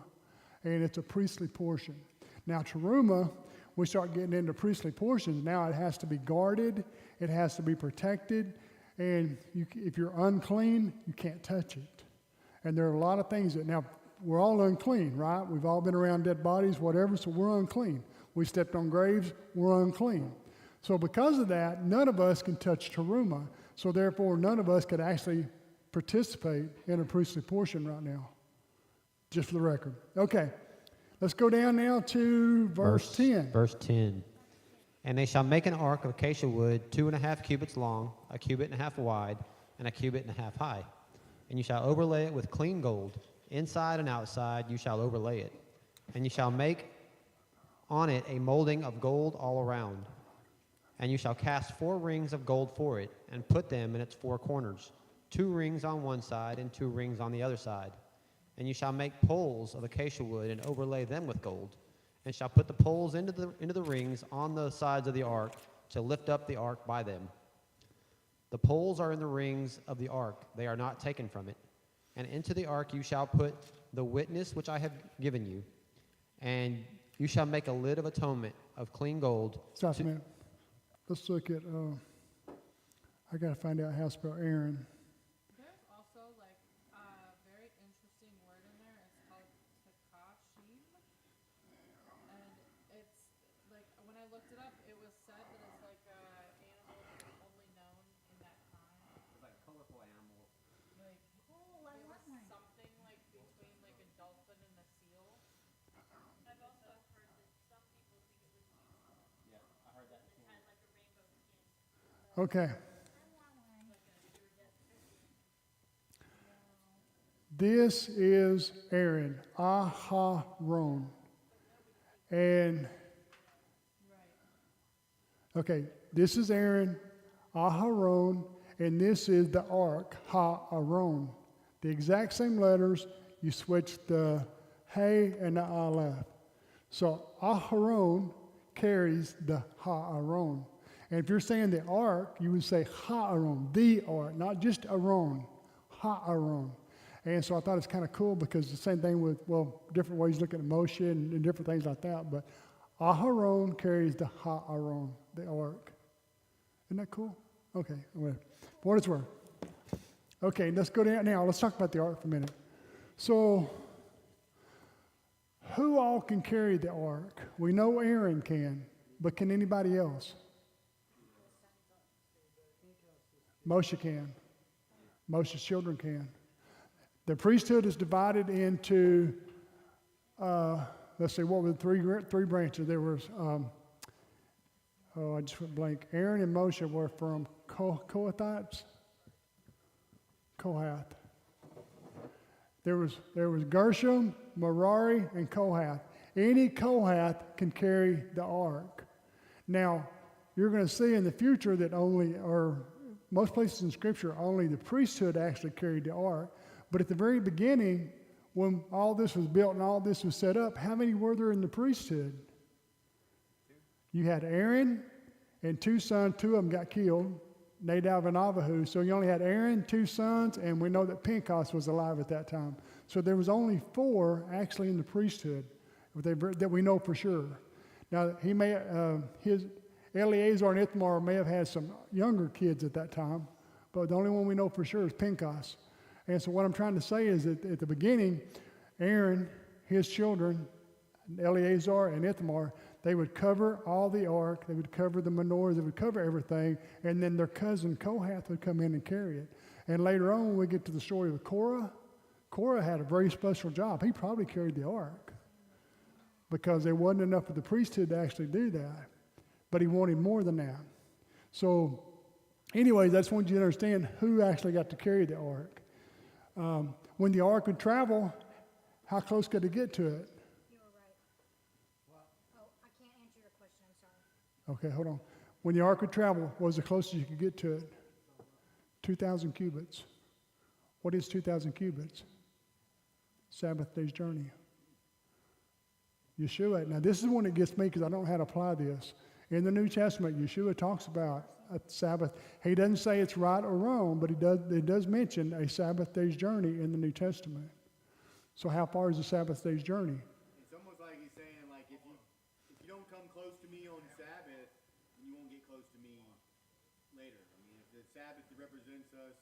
And it's a priestly portion. Now, teruma, we start getting into priestly portions. Now it has to be guarded, it has to be protected, and if you're unclean, you can't touch it. And there are a lot of things that, now, we're all unclean, right? We've all been around dead bodies, whatever, so we're unclean. We stepped on graves, we're unclean. So because of that, none of us can touch teruma. So therefore, none of us could actually participate in a priestly portion right now. Just for the record. Okay, let's go down now to verse 10. Verse 10. And they shall make an ark of acacia wood, 2.5 cubits long, 1.5 cubits wide, and 1.5 cubits high. And you shall overlay it with clean gold. Inside and outside you shall overlay it. And you shall make on it a molding of gold all around. And you shall cast 4 rings of gold for it, and put them in its 4 corners, 2 rings on one side and 2 rings on the other side. And you shall make poles of acacia wood and overlay them with gold, and shall put the poles into the rings on the sides of the ark to lift up the ark by them. The poles are in the rings of the ark; they are not taken from it. And into the ark you shall put the witness which I have given you, and you shall make a lid of atonement of clean gold. Stop a minute. Let's look at. I got to find out how to spell Aaron. There's also like a very interesting word in there. It's called takashim, and it's like when I looked it up, it was said that it's like a animal that was only known in that time. It's like a colorful animal. Like it was something like between like a dolphin and a seal. I've also heard that some people think it was you. Yeah, I heard that. And had like a rainbow skin. Okay. This is Aaron, Aharon. And, okay, this is Aaron, Aharon, and this is the ark, Ha-aron. The exact same letters, you switch the Hey and the Aleph. So Aharon carries the Ha-aron. And if you're saying the ark, you would say Ha-aron, the ark, not just Aaron, Ha-aron. And so I thought it's kind of cool because the same thing with, different ways looking at Moshe and different things like that. But Aharon carries the Ha-aron, the ark. Isn't that cool? Okay, for what it's worth. Okay, let's go down now. Let's talk about the ark for a minute. So, who all can carry the ark? We know Aaron can, but can anybody else? Moshe can. Moshe's children can. The priesthood is divided into, let's see, what were the three branches? There was, I just went blank. Aaron and Moshe were from Kohathites. Kohath. There was Gershom, Merari, and Kohath. Any Kohath can carry the ark. Now, you're going to see in the future that most places in Scripture, only the priesthood actually carried the ark. But at the very beginning, when all this was built and all this was set up, how many were there in the priesthood? You had Aaron and 2 sons. 2 of them got killed, Nadab and Abihu. So you only had Aaron, 2 sons, and we know that Pentecost was alive at that time. So there was only 4 actually in the priesthood that we know for sure. Now, Eleazar and Ithamar may have had some younger kids at that time, but the only one we know for sure is Pentecost. And so what I'm trying to say is that at the beginning, Aaron, his children, Eleazar and Ithamar, they would cover all the ark, they would cover the menorahs, they would cover everything, and then their cousin Kohath would come in and carry it. And later on, when we get to the story of Korah, Korah had a very special job. He probably carried the ark because there wasn't enough of the priesthood to actually do that. But he wanted more than that. So, anyways, I just wanted you to understand who actually got to carry the ark. When the ark would travel, how close could it get to it? You were right. Oh, I can't answer your question, I'm sorry. Okay, hold on. When the ark would travel, what was the closest you could get to it? 2,000 cubits. What is 2,000 cubits? Sabbath day's journey. Yeshua, now this is one that gets me because I don't know how to apply this. In the New Testament, Yeshua talks about a Sabbath. He doesn't say it's right or wrong, but it does mention a Sabbath day's journey in the New Testament. So how far is a Sabbath day's journey? It's almost like he's saying, like, if you don't come close to me on Sabbath, then you won't get close to me later. I mean, if the Sabbath represents us,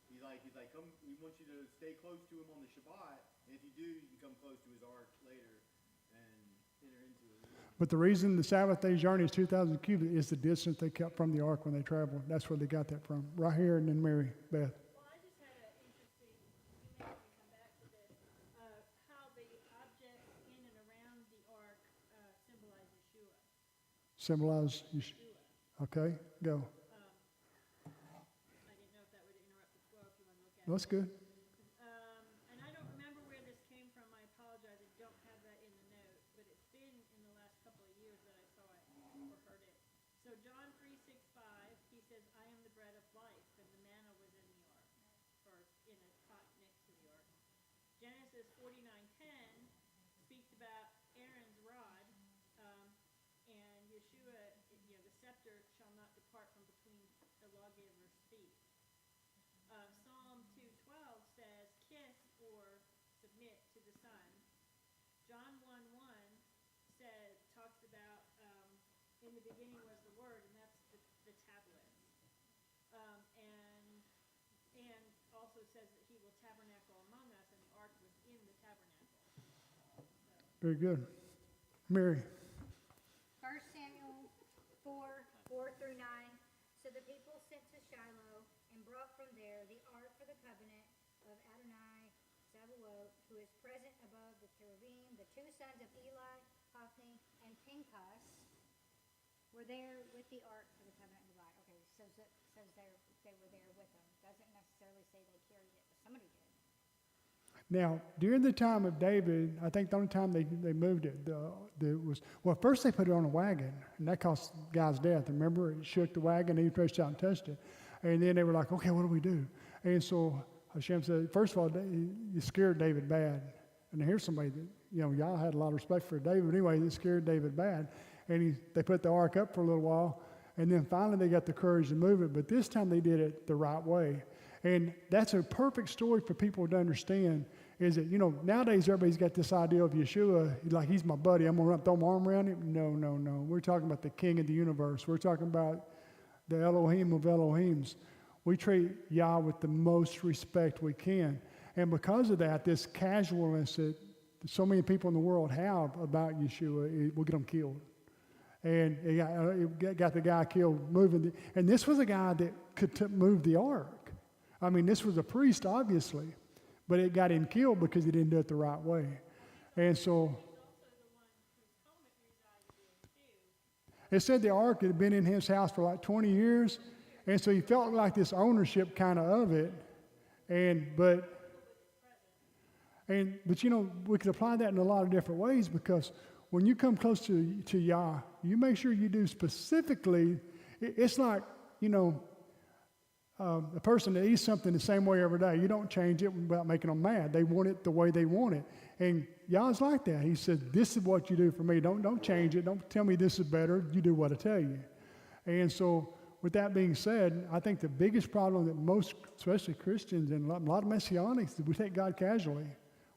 he's like, come. We want you to stay close to him on the Shabbat, and if you do, you can come close to his ark later and enter into it. But the reason the Sabbath day's journey is 2,000 cubits is the distance they kept from the ark when they traveled. That's where they got that from. Right here, and then Mary Beth. Well, I just had an interesting, you may have to come back to this, how the objects in and around the ark symbolize Yeshua. Symbolize. Okay, go. I didn't know if that would interrupt the flow if you want to look at it. That's good. And I don't remember where this came from. I apologize. I don't have that in the note, but it's been in the last couple of years that I saw it or heard it. So John 3:6-5, he says, "I am the bread of life," and the manna was in the ark, or in a pot next to the ark. Genesis 49:10 speaks about Aaron's rod, and Yeshua, the scepter shall not depart from between the lawgiver's feet. Psalm 2:12 says, "Kiss or submit to the Son." John 1:1 talks about, in the beginning was the Word, and that's the tablets. And also says that he will tabernacle among us, and the ark was in the tabernacle. Very good. Mary. 1 Samuel 4:4-9. So the people sent to Shiloh and brought from there the ark for the covenant of Adonai Sabaoth, who is present above the cherubim. The two sons of Eli, Hophni, and Pinchas were there with the ark for the covenant of Eli. Okay, so it says they were there with them. Doesn't necessarily say they carried it, but somebody did. Now, during the time of David, I think the only time they moved it first they put it on a wagon, and that cost guys death. Remember, it shook the wagon, and he pushed out and touched it. And then they were like, okay, what do we do? And so Hashem said, first of all, you scared David bad. And here's somebody that, y'all had a lot of respect for David. But anyway, it scared David bad. And they put the ark up for a little while, and then finally they got the courage to move it. But this time they did it the right way. And that's a perfect story for people to understand is that, nowadays everybody's got this idea of Yeshua, like he's my buddy, I'm going to throw my arm around him. No. We're talking about the king of the universe. We're talking about the Elohim of Elohims. We treat Yah with the most respect we can. And because of that, this casualness that so many people in the world have about Yeshua, it will get them killed. And it got the guy killed moving. And this was a guy that could move the ark. I mean, this was a priest, obviously. But it got him killed because he didn't do it the right way. And so it said the ark had been in his house for like 20 years. And so he felt like this ownership kind of it. But we could apply that in a lot of different ways because when you come close to Yah, you make sure you do specifically. It's like, a person that eats something the same way every day, you don't change it without making them mad. They want it the way they want it. And Yah's like that. He said, this is what you do for me. Don't change it. Don't tell me this is better. You do what I tell you. And so with that being said, I think the biggest problem that most, especially Christians and a lot of Messianics, we take God casually.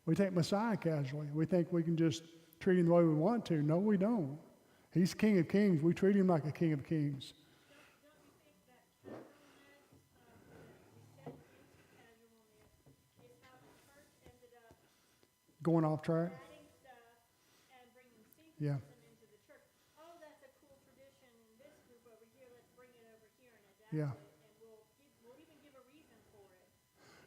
We take Messiah casually. We think we can just treat him the way we want to. No, we don't. He's King of Kings. We treat him like a King of Kings. going off track. adding stuff and bringing Yeah. syncretism into the church. Oh, that's a cool tradition in this group over here. Let's bring it over here and adapt Yeah. it, and we'll even give a reason for it.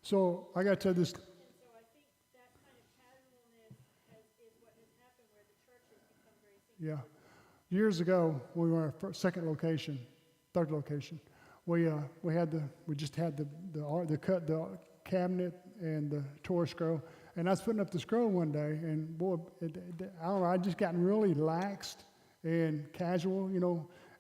So I got to tell this. And so I think that kind of casualness is what has happened where the church has become very Yeah. syncretic. Years ago, we were at our second location, third location. We just had the cabinet and the tour scroll, and I was putting up the scroll one day, and boy, I don't know, I just gotten really laxed and casual,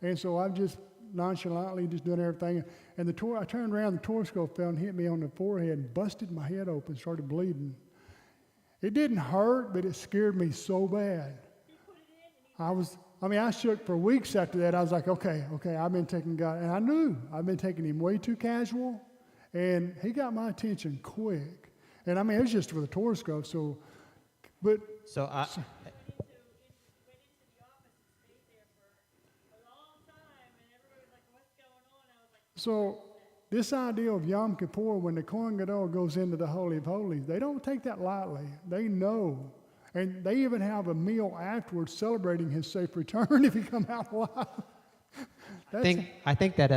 and so I'm just nonchalantly just doing everything. And I turned around, the tour scroll fell and hit me on the forehead and busted my head open, started bleeding. It didn't hurt, but it scared me so bad. I shook for weeks after that. I was like, okay, I've been taking God, and I knew I've been taking him way too casual, and he got my attention quick. And it was just for the tour scope, so, but, So I, Went into the office and stayed there for a long time, and everybody was like, what's going on? I was like, so this idea of Yom Kippur, when the Kohen Gadol goes into the Holy of Holies, they don't take that lightly. They know. And they even have a meal afterwards celebrating his safe return if he come out alive. I think that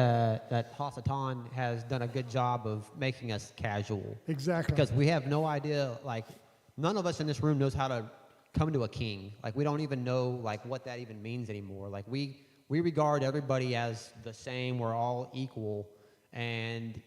that Hasatan has done a good job of making us casual. Exactly. Because we have no idea, like, none of us in this room knows how to come to a king. Like, we don't even know, like, what that even means anymore. Like, we regard everybody as the same. We're all equal. And,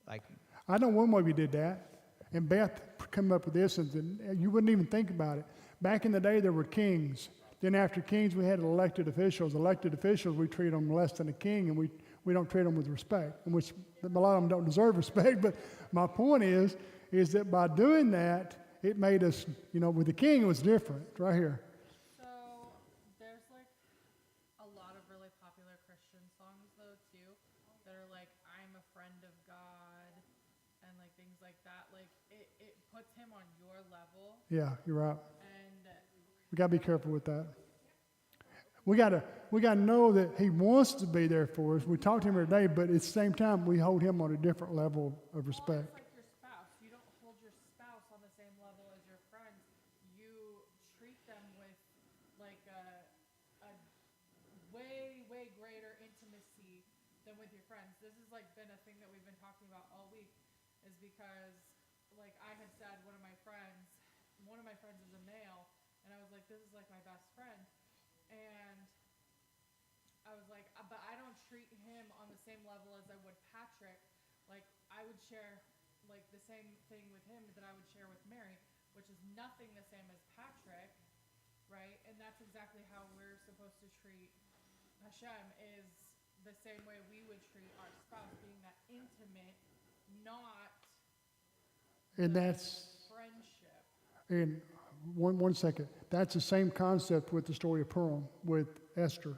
like... I know one way we did that. And Beth came up with this, and you wouldn't even think about it. Back in the day, there were kings. Then after kings, we had elected officials. Elected officials, we treat them less than a king, and we don't treat them with respect, which a lot of them don't deserve respect. But my point is that by doing that, it made us, with the king, it was different, right here. So there's like a lot of really popular Christian songs though too that are like I'm a friend of God and like things like that. Like it puts him on your level. Yeah, you're right. And We got to be careful with that. We got to know that he wants to be there for us. We talk to him every day, but at the same time, we hold him on a different level of respect. Well, it's like your spouse. You don't hold your spouse on the same level as your friends. You treat them with like a way, way greater intimacy than with your friends. This has like been a thing that we've been talking about all week, is because like I had said one of my friends is a male, and I was like, this is like my best friend. And I was like, but I don't treat him on the same level as I would Patrick. Like, I would share, like, the same thing with him that I would share with Mary, which is nothing the same as Patrick, right? And that's exactly how we're supposed to treat Hashem, is the same way we would treat our spouse, being that intimate, not And that's, friendship. and one second, that's the same concept with the story of Purim, with Esther.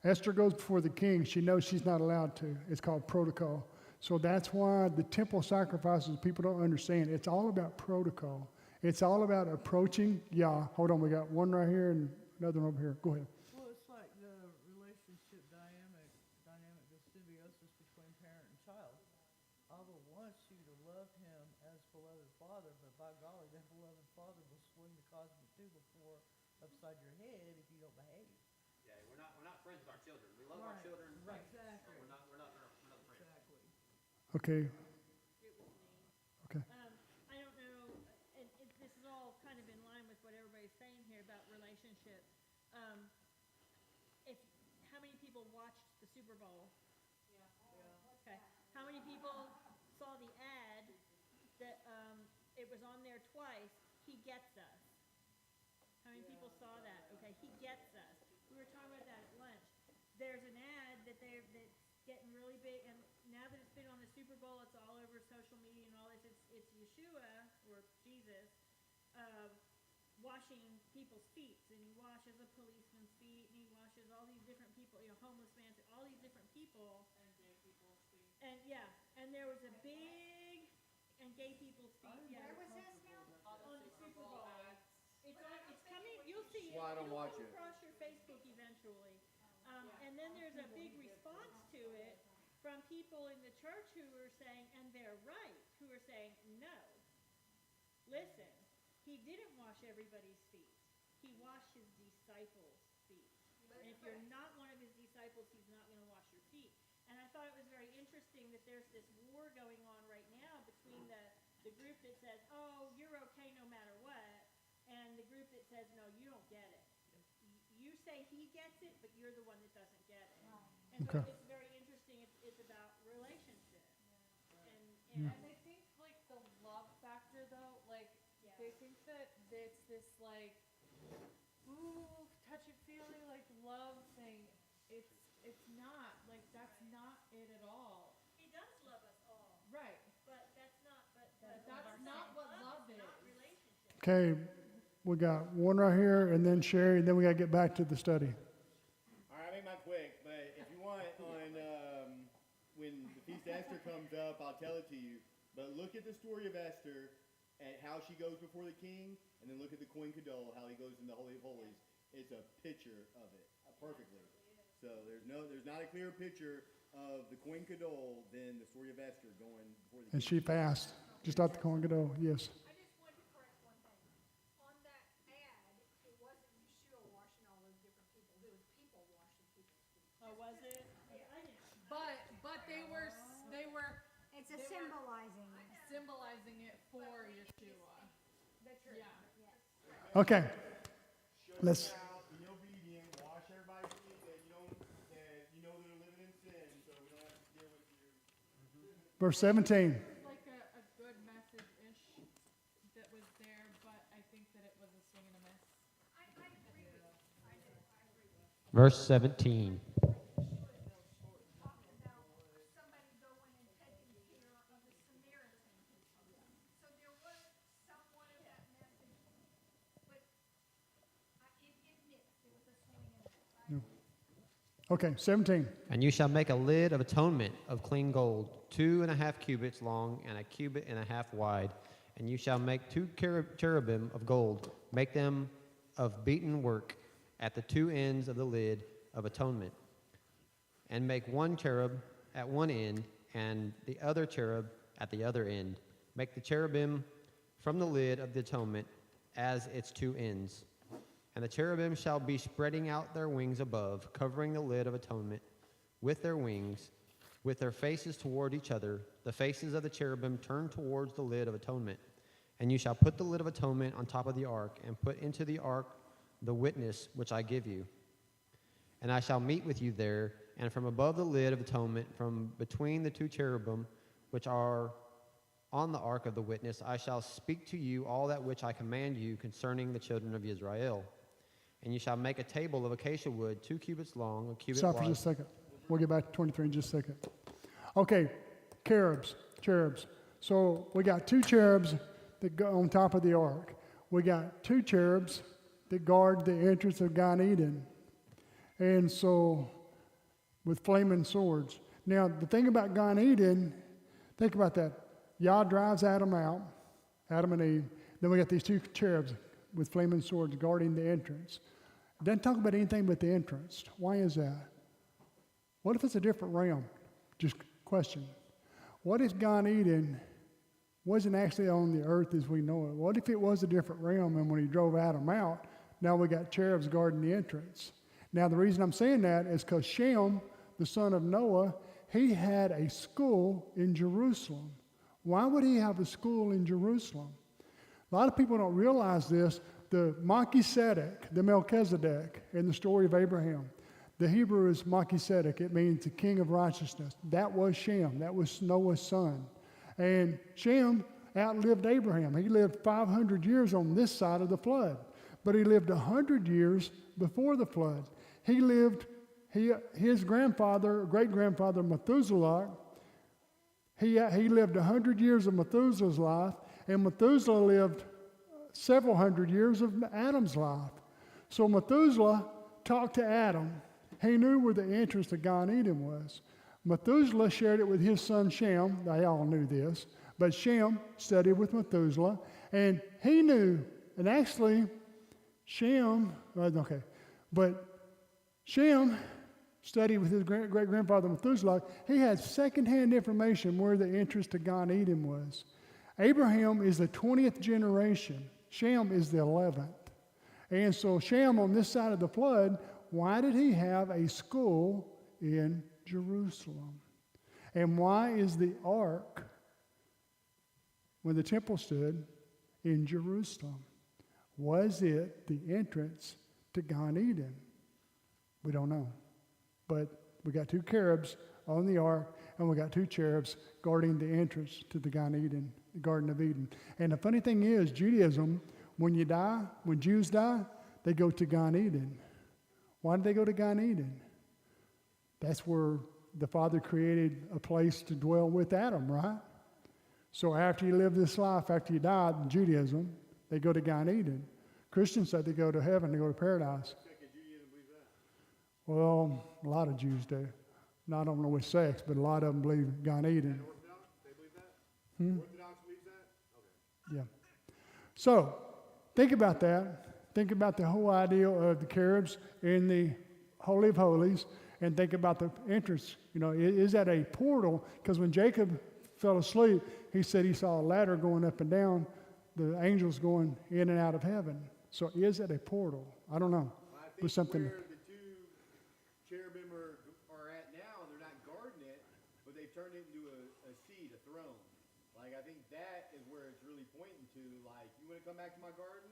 Esther goes before the king. She knows she's not allowed to. It's called protocol. So that's why the temple sacrifices, people don't understand. It's all about protocol. It's all about approaching Yah. Hold on, we got one right here and another one over here. Go ahead. Well, it's like the relationship dynamic the symbiosis between parent and child. Abba wants you to love him as beloved father, but by golly, that beloved father will swing the cosmic two before upside your head if you don't behave. Yeah, we're not friends with our children. We love our Right, children. right, exactly. We're not friends. Exactly. Okay. it was me. Okay. I don't know, and this is all kind of in line with what everybody's saying here about relationships. How many people watched the Super Bowl? Okay. How many people saw the ad that it was on there twice? He gets us. How many people saw that? Okay, he gets us. We were talking about that at lunch. There's an ad that's getting really big, and now that it's been on the Super Bowl, it's all over social media and all this. It's Yeshua or Jesus washing people's feet, and he washes a policeman's feet, and he washes all these different people, homeless man's, all these different people. And gay people's feet. And yeah, and there was a big and gay people's feet. Yeah, Where was this now? on the Super Bowl. It's coming. You'll see it. Well, I don't It'll watch come it. across your Facebook eventually. And then there's a big response to it from people in the church who are saying, and they're right, who are saying, no. Listen, he didn't wash everybody's feet. He washed his disciples' feet. And if you're not one of his disciples, he's not going to wash your feet. And I thought it was very interesting that there's this war going on right now between the group that says, oh, you're okay no matter what, and the group that says, no, you don't get it. You say he gets it, but you're the one that doesn't get it. And so Okay. it's very interesting. It's about relationship. And they think like the love factor though, like they think that it's this like ooh touchy feely like love thing. It's not like that's not it at all. He does love us all, Right. but that's not what love is. not relationship. Okay, we got one right here, and then Sherry, and then we got to get back to the study. All right, I'll make mine quick, but if you want, on when the Feast of Esther comes up, I'll tell it to you. But look at the story of Esther, at how she goes before the king, and then look at the Kohen Gadol, how he goes in the Holy of Holies. It's a picture of it, perfectly. So there's not a clearer picture of the Kohen Gadol than the story of Esther going before the And king. she passed, just like the Kohen Gadol, yes. I just wanted to correct one thing. On that ad, it wasn't Yeshua washing all those different people. It was people washing people's feet. Oh, was it? But they were It's a symbolizing. symbolizing it for Yeshua. Yeah. Okay, let's, Out, be obedient, wash everybody's feet that you know they're living in sin, so we don't have to deal with you. verse 17. Like a good message-ish that was there, but I think that it was a swing and a miss. I agree with you. I do. I agree with you. Verse 17. Talking about somebody going and taking care of the Samaritan people. So there was somewhat of that message, but it mixed. It was a swing and a miss. Okay, 17. And you shall make a lid of atonement of clean gold, 2.5 cubits long and 1.5 cubits wide. And you shall make 2 cherubim of gold. Make them of beaten work at the 2 ends of the lid of atonement. And make 1 cherub at one end and the other cherub at the other end. Make the cherubim from the lid of the atonement as its 2 ends. And the cherubim shall be spreading out their wings above, covering the lid of atonement with their wings, with their faces toward each other. The faces of the cherubim turned towards the lid of atonement. And you shall put the lid of atonement on top of the ark, and put into the ark the witness which I give you. And I shall meet with you there, and from above the lid of atonement, from between the 2 cherubim which are on the ark of the witness, I shall speak to you all that which I command you concerning the children of Israel. And you shall make a table of acacia wood, 2 cubits long, a cubit Stop for wide. just a second. We'll get back to 23 in just a second. Okay, cherubs. So we got 2 cherubs that go on top of the ark. We got 2 cherubs that guard the entrance of Gan Eden. And so, with flaming swords. Now, the thing about Gan Eden, think about that. Yah drives Adam out, Adam and Eve. Then we got these 2 cherubs with flaming swords guarding the entrance. It doesn't talk about anything but the entrance. Why is that? What if it's a different realm? Just question. What if Gan Eden wasn't actually on the earth as we know it? What if it was a different realm, and when he drove Adam out, now we got cherubs guarding the entrance? Now, the reason I'm saying that is because Shem, the son of Noah, he had a school in Jerusalem. Why would he have a school in Jerusalem? A lot of people don't realize this. The Melchizedek, the Melchizedek in the story of Abraham, the Hebrew is Melchizedek. It means the king of righteousness. That was Shem. That was Noah's son. And Shem outlived Abraham. He lived 500 years on this side of the flood, but he lived 100 years before the flood. His grandfather, great-grandfather Methuselah, he lived 100 years of Methuselah's life, and Methuselah lived several hundred years of Adam's life. So Methuselah talked to Adam. He knew where the entrance to Gan Eden was. Methuselah shared it with his son Shem. They all knew this. But Shem studied with Methuselah, and he knew, and actually Shem studied with his great-grandfather Methuselah. He had secondhand information where the entrance to Gan Eden was. Abraham is the 20th generation Shem is the 11th. And so Shem on this side of the flood, why did he have a school in Jerusalem? And why is the ark, when the temple stood, in Jerusalem? Was it the entrance to Gan Eden? We don't know. But we got 2 cherubs on the ark, and we got 2 cherubs guarding the entrance to the Gan Eden, the Garden of Eden. And the funny thing is, Judaism, when you die, when Jews die, they go to Gan Eden. Why did they go to Gan Eden? That's where the Father created a place to dwell with Adam, right? So after you live this life, after you die in Judaism, they go to Gan Eden. Christians say they go to heaven, they go to paradise. Well, a lot of Jews do. Not only with sex, but a lot of them believe Gan Eden. Orthodox, they believe that? Orthodox believes that? Okay. Yeah. So, think about that. Think about the whole idea of the cherubs in the Holy of Holies, and think about the entrance. You know, is that a portal? Because when Jacob fell asleep, he said he saw a ladder going up and down, the angels going in and out of heaven. So, is that a portal? I don't know. Well, I think With something. where the 2 cherubim are at now, they're not guarding it, but they've turned it into a seat, a throne. Like, I think that is where it's really pointing to, like, you want to come back to my garden?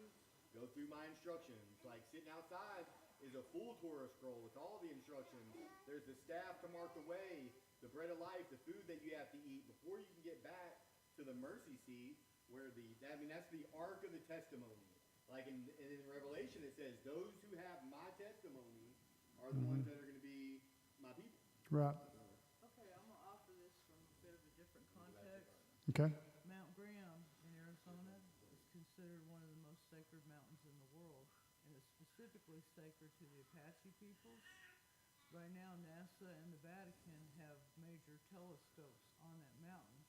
Go through my instructions. Like, sitting outside is a full Torah scroll with all the instructions. There's the staff to mark the way, the bread of life, the food that you have to eat before you can get back to the mercy seat, where that's the ark of the testimony. Like in Revelation, it says, those who have my testimony are the ones that are going to be my people. Right. Okay, I'm gonna offer this from a bit of a different context. Okay. Mount Graham in Arizona is considered one of the most sacred mountains in the world, and it's specifically sacred to the Apache people. Right now, NASA and the Vatican have major telescopes on that mountain,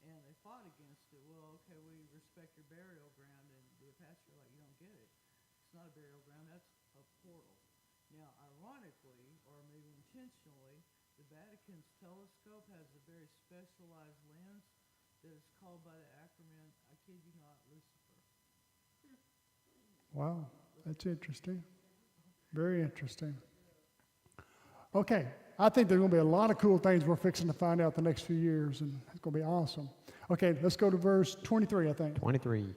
and they fought against it. Well, okay, we respect your burial ground, and the Apache are like, you don't get it. It's not a burial ground, that's a portal. Now, ironically, or maybe intentionally, the Vatican's telescope has a very specialized lens that is called by the acronym, I kid you not, Lucifer. Wow, that's interesting. Very interesting. Okay, I think there's going to be a lot of cool things we're fixing to find out the next few years, and it's going to be awesome. Okay, let's go to verse 23, I think. 23.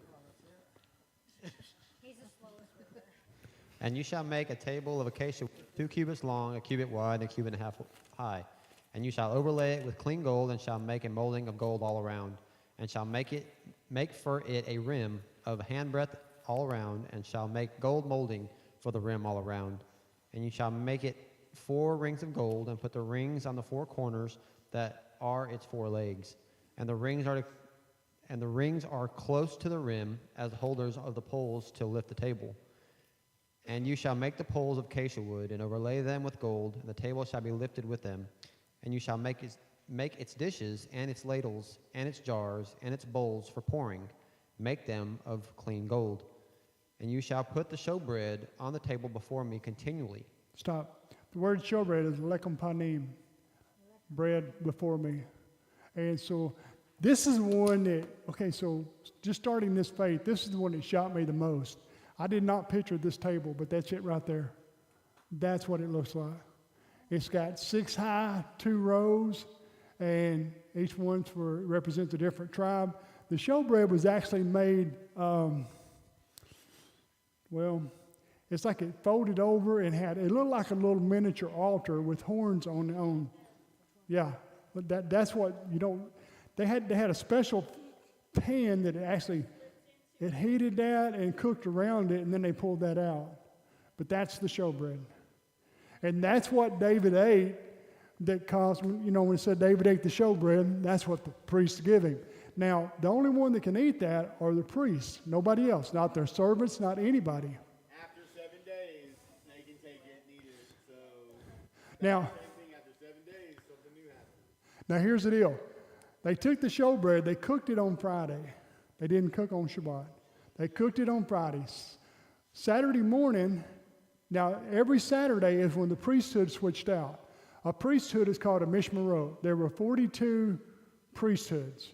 And you shall make a table of acacia 2 cubits long, a cubit wide, and a cubit and a half high. And you shall overlay it with clean gold, and shall make a molding of gold all around, and shall make for it a rim of handbreadth all around, and shall make gold molding for the rim all around. And you shall make it 4 rings of gold, and put the rings on the 4 corners that are its 4 legs. And the rings are close to the rim as holders of the poles to lift the table. And you shall make the poles of acacia wood, and overlay them with gold, and the table shall be lifted with them. And you shall make its dishes, and its ladles, and its jars, and its bowls for pouring. Make them of clean gold. And you shall put the showbread on the table before me continually. Stop. The word showbread is lechem panim, bread before me. And so this is the one that, okay, so just starting this faith, this is the one that shocked me the most. I did not picture this table, but that's it right there. That's what it looks like. It's got 6 high, 2 rows, and each one represents a different tribe. The showbread was actually made, it's like it folded over and it looked like a little miniature altar with horns on. Yeah, but that's what you don't. They had a special pan that it heated that and cooked around it, and then they pulled that out. But that's the showbread. And that's what David ate that caused, when it said David ate the showbread, that's what the priests give him. Now, the only one that can eat that are the priests, nobody else, not their servants, not anybody. After 7 days, they can take it and eat it. So, Now, same thing after 7 days, something new happened. now here's the deal. They took the showbread, they cooked it on Friday. They didn't cook on Shabbat. They cooked it on Fridays. Saturday morning, now every Saturday is when the priesthood switched out. A priesthood is called a mishmarot. There were 42 priesthoods.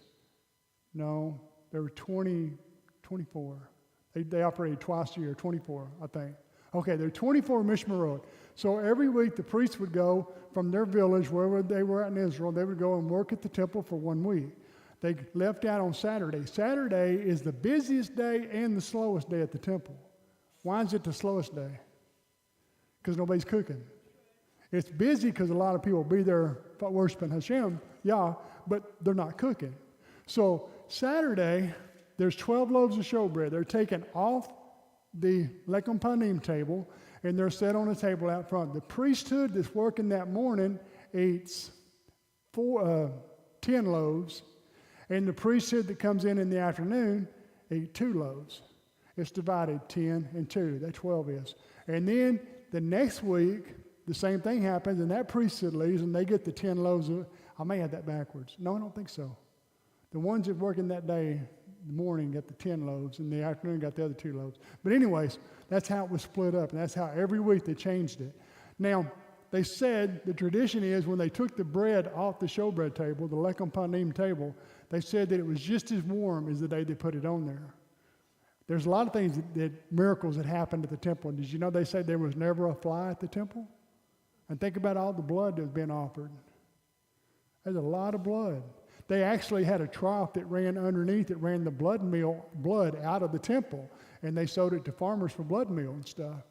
No, there were 24. They operated twice a year, 24, I think. Okay, there are 24 Mishmarot. So every week the priests would go from their village, wherever they were in Israel, they would go and work at the temple for 1 week. They left out on Saturday. Saturday is the busiest day and the slowest day at the temple. Why is it the slowest day? Because nobody's cooking. It's busy because a lot of people will be there worshiping Hashem, but they're not cooking. So Saturday, there's 12 loaves of showbread. They're taken off the Lechem Panim table, and they're set on a table out front. The priesthood that's working that morning eats 10 loaves, and the priesthood that comes in the afternoon eat 2 loaves. It's divided 10 and 2. That 12 is. And then the next week, the same thing happens, and that priesthood leaves, and they get the 10 loaves. I may have that backwards. No, I don't think so. The ones that working that day, the morning, got the 10 loaves, and the afternoon got the other 2 loaves. But anyways, that's how it was split up, and that's how every week they changed it. Now, they said the tradition is when they took the bread off the showbread table, the Lechem Panim table, they said that it was just as warm as the day they put it on there. There's a lot of things miracles that happened at the temple. Did you know they said there was never a fly at the temple? And think about all the blood that was being offered. There's a lot of blood. They actually had a trough that ran underneath that ran the blood out of the temple, and they sold it to farmers for blood meal and stuff.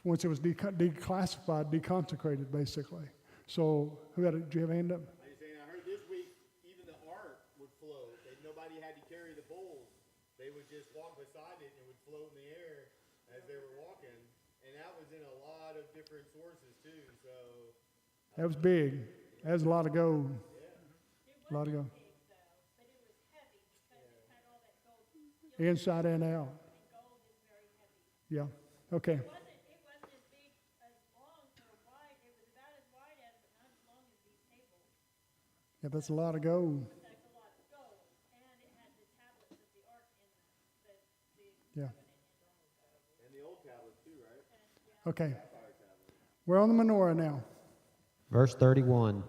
Once it was declassified, deconsecrated, basically. So, do you have a hand up? I heard this week even the ark would float. Nobody had to carry the bowls. They would just walk beside it and it would float in the air as they were walking. And that was in a lot of different sources too. So that was big. That was a lot of gold. A lot of gold. Big, though, but it was heavy because it had all that gold. Inside and out. And gold is very heavy. Yeah. Okay. It wasn't as big, as long or wide. It was about as wide as, but not as long as these tables. Yeah, that's a lot of gold. That's a lot of gold, and it had the tablets of the ark in them. Yeah. and the old tablets too, right? Okay. We're on the menorah now. Verse 31.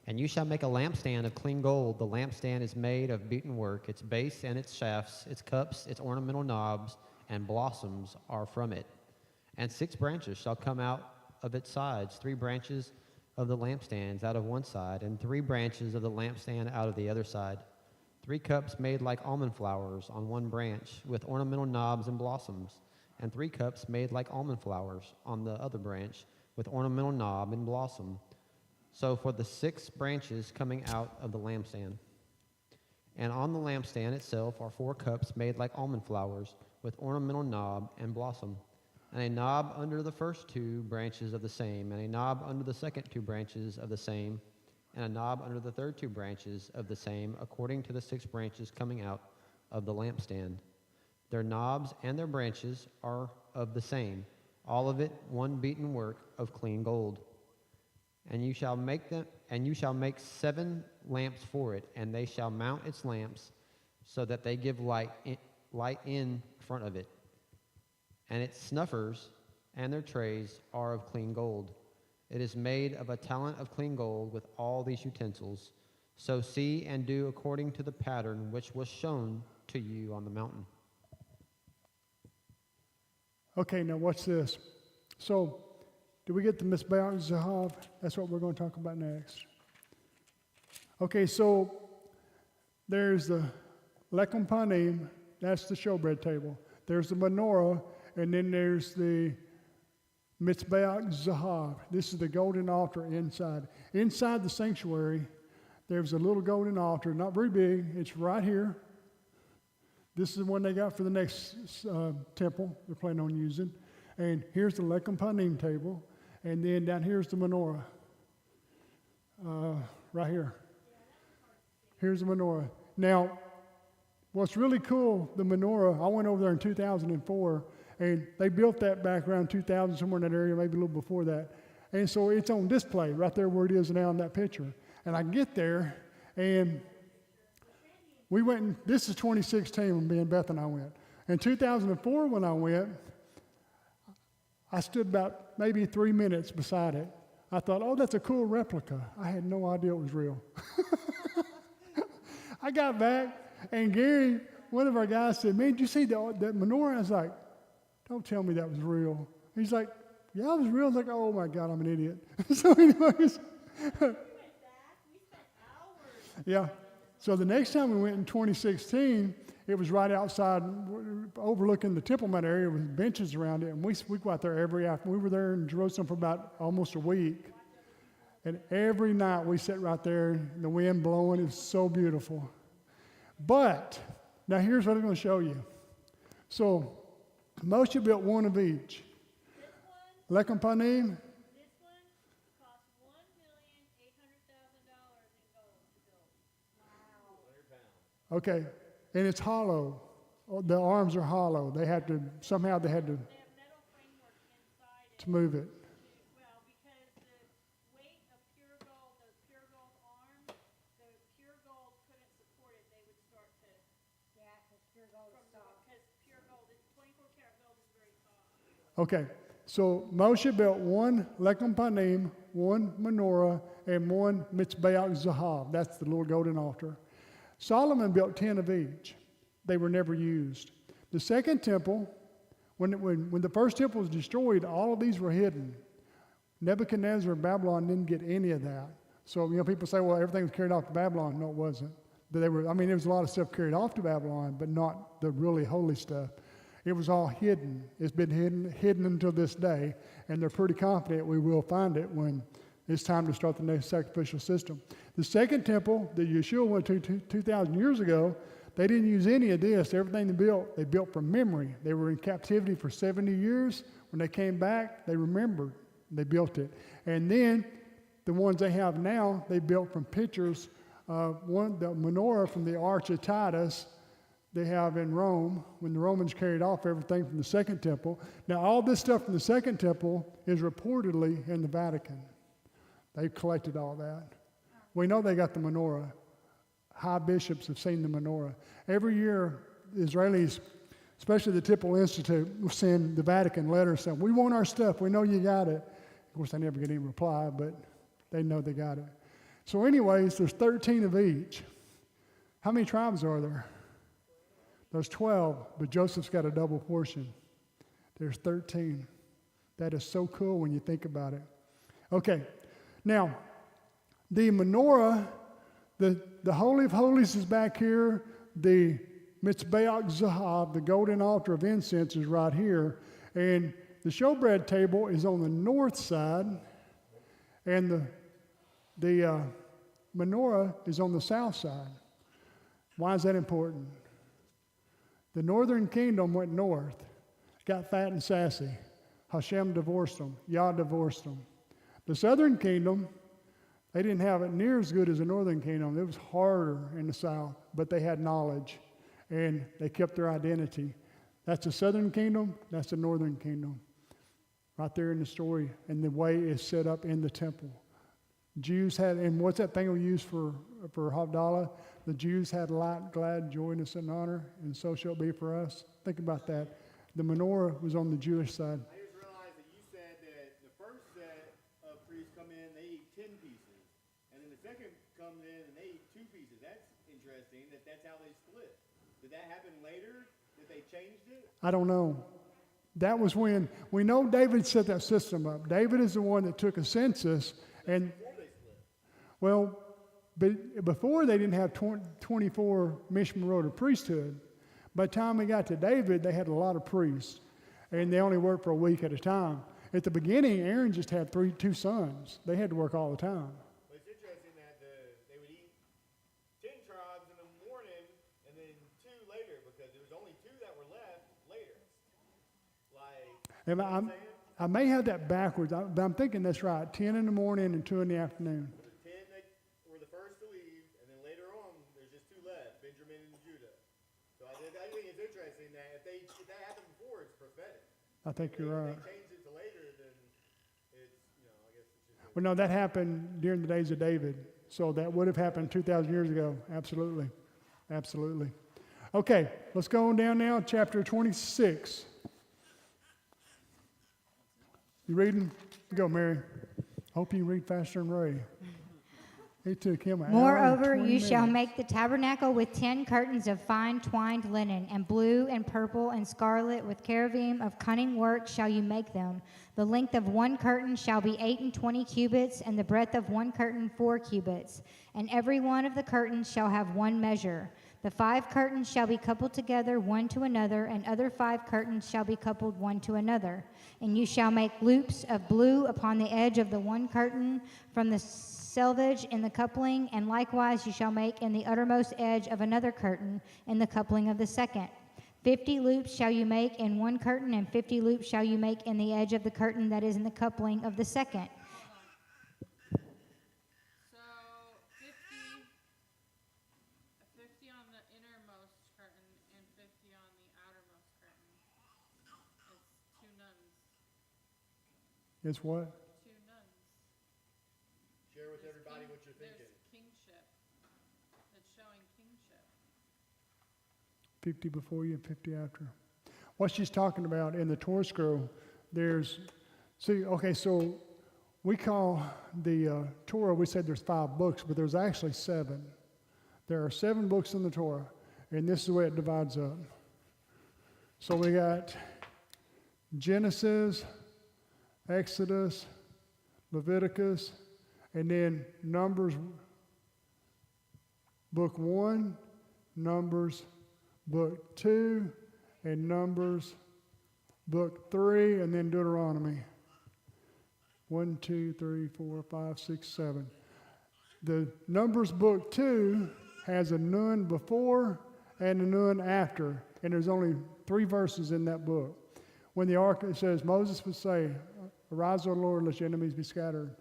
And you shall make a lampstand of clean gold. The lampstand is made of beaten work. Its base and its shafts, its cups, its ornamental knobs, and blossoms are from it. And 6 branches shall come out of its sides, 3 branches of the lampstands out of one side, and 3 branches of the lampstand out of the other side. 3 cups made like almond flowers on one branch, with ornamental knobs and blossoms, and 3 cups made like almond flowers on the other branch, with ornamental knob and blossom. So for the 6 branches coming out of the lampstand. And on the lampstand itself are 4 cups made like almond flowers, with ornamental knob and blossom, and a knob under the first 2 branches of the same, and a knob under the second 2 branches of the same, and a knob under the third 2 branches of the same, according to the 6 branches coming out of the lampstand. Their knobs and their branches are of the same, all of it one beaten work of clean gold. And you shall make 7 lamps for it, and they shall mount its lamps so that they give light in front of it. And its snuffers and their trays are of clean gold. It is made of a talent of clean gold with all these utensils. So see and do according to the pattern which was shown to you on the mountain. Okay, now watch this. So, do we get the Mizbeach Zahav? That's what we're going to talk about next. Okay, so there's the Lechem Panim, that's the showbread table. There's the menorah, and then there's the Mizbeach Zahav. This is the golden altar inside. Inside the sanctuary, there's a little golden altar, not very big. It's right here. This is the one they got for the next temple they're planning on using. And here's the Lechem Panim table. And then down here's the menorah. Right here. Here's the menorah. Now, what's really cool, the menorah, I went over there in 2004, and they built that back around 2000, somewhere in that area, maybe a little before that. And so it's on display right there where it is now in that picture. And I get there, and we went, and this is 2016 when me and Beth and I went. In 2004 when I went, I stood about maybe 3 minutes beside it. I thought, oh, that's a cool replica. I had no idea it was real. I got back, and Gary one of our guys said, man, did you see that menorah? I was like, don't tell me that was real. He's like, yeah, it was real. I was like, oh my God, I'm an idiot. So anyways, yeah. So the next time we went in 2016, it was right outside, overlooking the Temple Mount area with benches around it. And we go out there every afternoon. We were there in Jerusalem for about almost a week. And every night we sat right there, the wind blowing. It was so beautiful. But, now here's what I'm going to show you. So, Moshe built one of each. Lechem Panim. This one cost $1,800,000 in gold to build. Okay, and it's hollow. The arms are hollow. They had to, somehow they had They have metal framework inside it. to move it. Well, because the weight of pure gold, those pure gold arms, the pure gold couldn't support it. They would start to, Yeah, because pure gold is soft. because pure gold, 24 karat gold is very soft. Okay, so Moshe built one Lechem Panim, one menorah, and one Mitzbeach Zahav. That's the little golden altar. Solomon built 10 of each. They were never used. The second temple, when the first temple was destroyed, all of these were hidden. Nebuchadnezzar of Babylon didn't get any of that. So, people say, well, everything was carried off to Babylon. No, it wasn't. There was a lot of stuff carried off to Babylon, but not the really holy stuff. It was all hidden. It's been hidden until this day, and they're pretty confident we will find it when it's time to start the next sacrificial system. The second temple that Yeshua went to 2,000 years ago, they didn't use any of this. Everything they built from memory. They were in captivity for 70 years. When they came back, they remembered. They built it. And then the ones they have now, they built from pictures. The menorah from the Arch of Titus they have in Rome when the Romans carried off everything from the second temple. Now, all this stuff from the second temple is reportedly in the Vatican. They've collected all that. We know they got the menorah. High bishops have seen the menorah. Every year, Israelis, especially the Temple Institute, will send the Vatican letters saying, we want our stuff. We know you got it. Of course, they never get any reply, but they know they got it. So anyways, there's 13 of each. How many tribes are there? There's 12, but Joseph's got a double portion. There's 13. That is so cool when you think about it. Okay, now, the menorah, the Holy of Holies is back here. The Mitzbeach Zahav, the golden altar of incense, is right here. And the showbread table is on the north side, and the menorah is on the south side. Why is that important? The northern kingdom went north, got fat and sassy. Hashem divorced them. Yah divorced them. The southern kingdom, they didn't have it near as good as the northern kingdom. It was harder in the south, but they had knowledge, and they kept their identity. That's the southern kingdom. That's the northern kingdom. Right there in the story, and the way it's set up in the temple. Jews had, and what's that thing we use for Havdalah? The Jews had light, glad, joyness, and honor, and so shall it be for us. Think about that. The menorah was on the Jewish side. I just realized that you said that the first set of priests come in, they eat 10 pieces, and then the second comes in and they eat 2 pieces. That's interesting. That's how they split. Did that happen later? Did they change it? I don't know. That was when we know David set that system up. David is the one that took a census, and well, but before they didn't have 24 Mishmarot of priesthood. By the time we got to David, they had a lot of priests, and they only worked for a week at a time. At the beginning, Aaron just had 2 sons. They had to work all the time. But it's interesting that they would eat 10 tribes in the morning and then 2 later, because there was only 2 that were left later. And I may have that backwards, but I'm thinking that's right. 10 in the morning and 2 in the afternoon. The 10 that were the first to leave, and then later on, there's just 2 left, Benjamin and Judah. So I think it's interesting that if that happened before, it's prophetic. I think you're right. If they changed it to later, then it's, I guess it's just... Well, no, that happened during the days of David. So that would have happened 2,000 years ago. Absolutely. Absolutely. Okay, let's go on down now, chapter 26. You reading? Go, Mary. Hope you read faster than Ray. It took him an hour and Moreover, 20 you shall minutes. make the tabernacle with 10 curtains of fine twined linen, and blue and purple and scarlet with cherubim of cunning work shall you make them. The length of one curtain shall be 28 cubits, and the breadth of one curtain 4 cubits. And every one of the curtains shall have one measure. The 5 curtains shall be coupled together one to another, and other 5 curtains shall be coupled one to another. And you shall make loops of blue upon the edge of the one curtain from the selvage in the coupling, and likewise you shall make in the uttermost edge of another curtain in the coupling of the second. 50 loops shall you make in one curtain, and 50 loops shall you make in the edge of the curtain that is in the coupling of the second. So 50 on the innermost curtain and 50 on the outermost curtain. It's 2 nuns. It's what? 2 nuns. Share with There's everybody what you're There's thinking. kingship. It's showing kingship. 50 before you and 50 after. What she's talking about in the Torah scroll, so we call the Torah, we said there's 5 books, but there's actually 7. There are 7 books in the Torah, and this is the way it divides up. So we got Genesis, Exodus, Leviticus, and then Numbers, book 1, Numbers, book 2, and Numbers, book 3, and then Deuteronomy. 1, 2, 3, 4, 5, 6, 7. The Numbers book 2 has a nun before and a nun after, and there's only 3 verses in that book. When the ark, it says, Moses would say, "Arise, O Lord, let your enemies be scattered."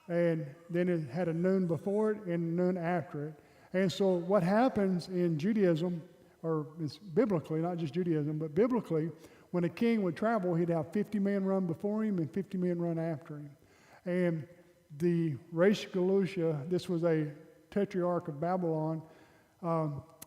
And then it had a nun before it and a nun after it. And so what happens in Judaism, or it's biblically, not just Judaism, but biblically, when a king would travel, he'd have 50 men run before him and 50 men run after him. And the Reish Galusha, this was a tetrarch of Babylon,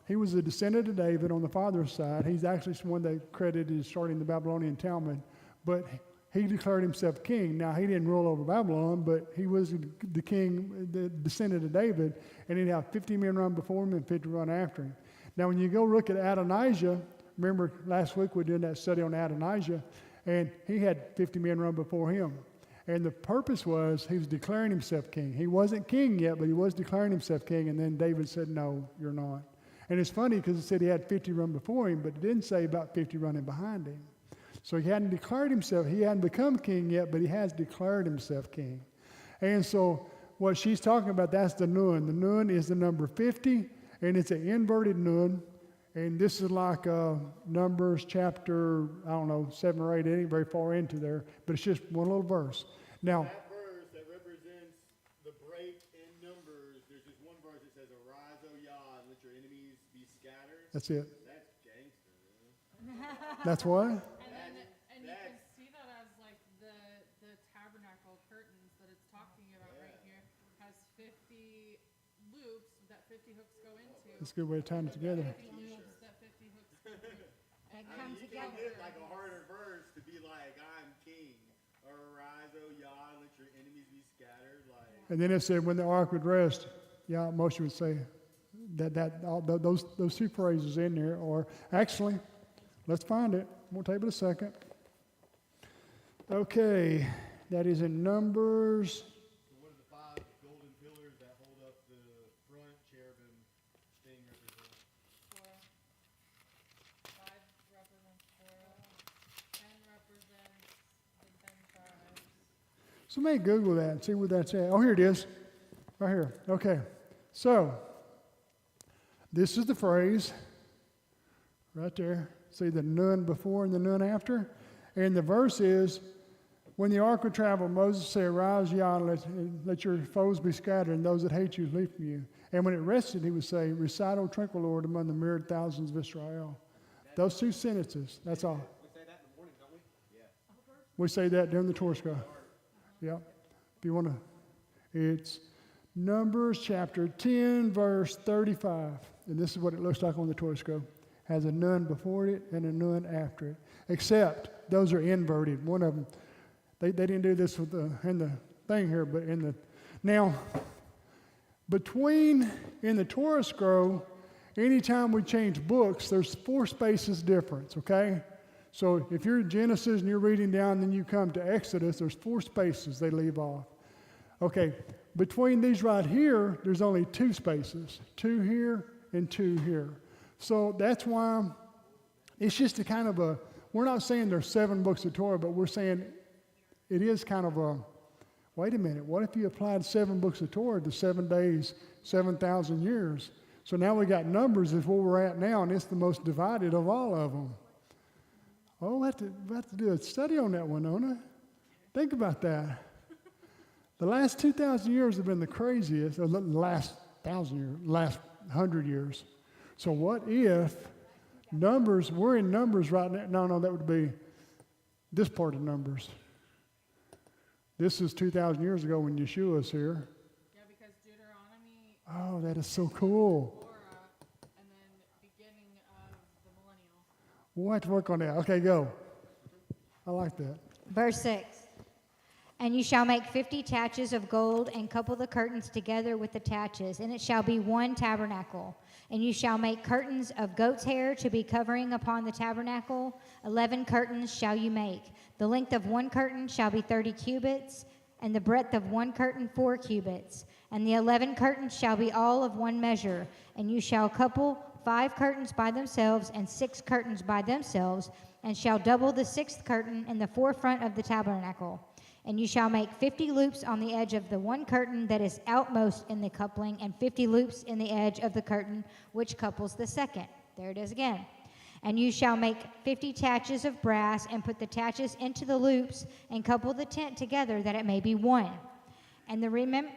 he was a descendant of David on the father's side. He's actually someone they credited as starting the Babylonian Talmud, but he declared himself king. Now, he didn't rule over Babylon, but he was the king, the descendant of David, and he'd have 50 men run before him and 50 run after him. Now, when you go look at Adonijah, remember last week we did that study on Adonijah, and he had 50 men run before him. And the purpose was he was declaring himself king. He wasn't king yet, but he was declaring himself king, and then David said, "No, you're not." And it's funny because it said he had 50 run before him, but it didn't say about 50 running behind him. So he hadn't declared himself. He hadn't become king yet, but he has declared himself king. And so what she's talking about, that's the nun. The nun is the number 50, and it's an inverted nun. And this is like Numbers chapter, 7 or 8. It ain't very far into there, but it's just one little verse. Now, That verse that represents the break in Numbers, there's just one verse that says, "Arise, O Yah, and let your enemies be scattered." that's it. That's gangster, man. That's what? And you can see that as like the tabernacle curtains that it's talking about right here has 50 loops that 50 hooks go into. That's a good way to tie it together. 50 loops that 50 hooks go into. And come You together. can get like a harder verse to be like, "I'm king." Arise, O Yah, and let your enemies be scattered. Like, And then it said when the ark would rest, Moshe would say those 2 phrases in there. Or actually, let's find it. Won't take but a second. Okay, that is in Numbers. so what are the 5 golden pillars that hold up the front cherubim thing represent? 4. 5 represents 4. 10 represents the 10 tribes. So may Google that and see what that's at. Oh, here it is. Right here. Okay. So, this is the phrase right there. See the nun before and the nun after? And the verse is, when the ark would travel, Moses said, "Arise, Yah, and let your foes be scattered, and those that hate you flee from you." And when it rested, he would say, "Recite, O tranquil Lord, among the myriad thousands of Israel." Those 2 sentences, that's all. We say that in the morning, don't we? Yeah. We say that during the Torah scroll. Yeah. If you want to, it's Numbers chapter 10, verse 35. And this is what it looks like on the Torah scroll. Has a nun before it and a nun after it. Except those are inverted. One of them, they didn't do this in the thing here, but now, In the Torah scroll, anytime we change books, there's 4 spaces difference, okay? So if you're in Genesis and you're reading down, then you come to Exodus, there's 4 spaces they leave off. Okay, between these right here, there's only 2 spaces, 2 here and 2 here. So that's why it's just a kind of a, we're not saying there's 7 books of Torah, but we're saying it is kind of a, wait a minute, what if you applied 7 books of Torah to 7 days, 7,000 years? So now we got Numbers is where we're at now, and it's the most divided of all of them. Oh, we'll have to do a study on that one, don't I? Think about that. The last 2,000 years have been the craziest, or the last 1,000 years, last 100 years. So what if Numbers, we're in Numbers right now. No, that would be this part of Numbers. This is 2,000 years ago when Yeshua was here. Yeah, because Deuteronomy. Oh, that is so cool. Torah, and then beginning of the millennial. We'll have to work on that. Okay, go. I like that. Verse 6. And you shall make 50 taches of gold and couple the curtains together with the taches, and it shall be one tabernacle. And you shall make curtains of goat's hair to be covering upon the tabernacle. 11 curtains shall you make. The length of one curtain shall be 30 cubits, and the breadth of one curtain 4 cubits. And the 11 curtains shall be all of one measure. And you shall couple 5 curtains by themselves and 6 curtains by themselves, and shall double the 6th curtain in the forefront of the tabernacle. And you shall make 50 loops on the edge of the one curtain that is outmost in the coupling, and 50 loops in the edge of the curtain which couples the second. There it is again. And you shall make 50 taches of brass, and put the taches into the loops, and couple the tent together, that it may be one. And the remnant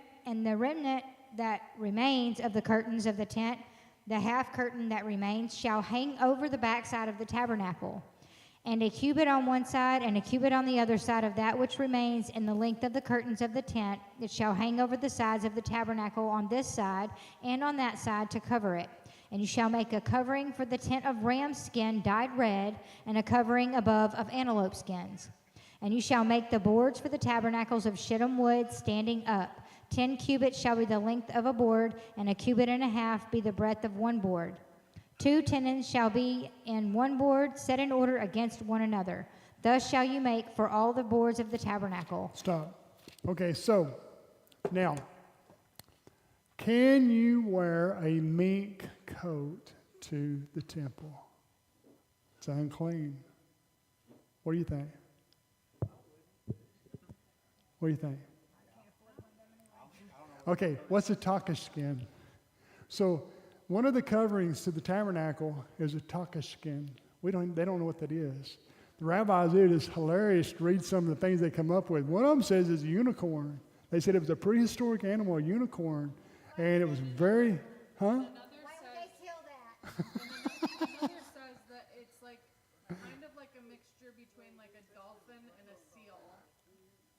that remains of the curtains of the tent, the half curtain that remains, shall hang over the backside of the tabernacle. And a cubit on one side, and a cubit on the other side of that which remains in the length of the curtains of the tent, it shall hang over the sides of the tabernacle on this side and on that side to cover it. And you shall make a covering for the tent of ram skin dyed red, and a covering above of antelope skins. And you shall make the boards for the tabernacles of shittim wood standing up. 10 cubits shall be the length of a board, and a cubit and a half be the breadth of one board. 2 tenons shall be in one board, set in order against one another. Thus shall you make for all the boards of the tabernacle. Stop. Okay, so now, can you wear a mink coat to the temple? It's unclean. What do you think? What do you think? Okay, what's a taka skin? So one of the coverings to the tabernacle is a taka skin. They don't know what that is. The rabbis, it is hilarious to read some of the things they come up with. One of them says it's a unicorn. They said it was a prehistoric animal, a unicorn, and it was very, huh? Another Why would says, they kill that? another says that it's like kind of like a mixture between like a dolphin and a seal.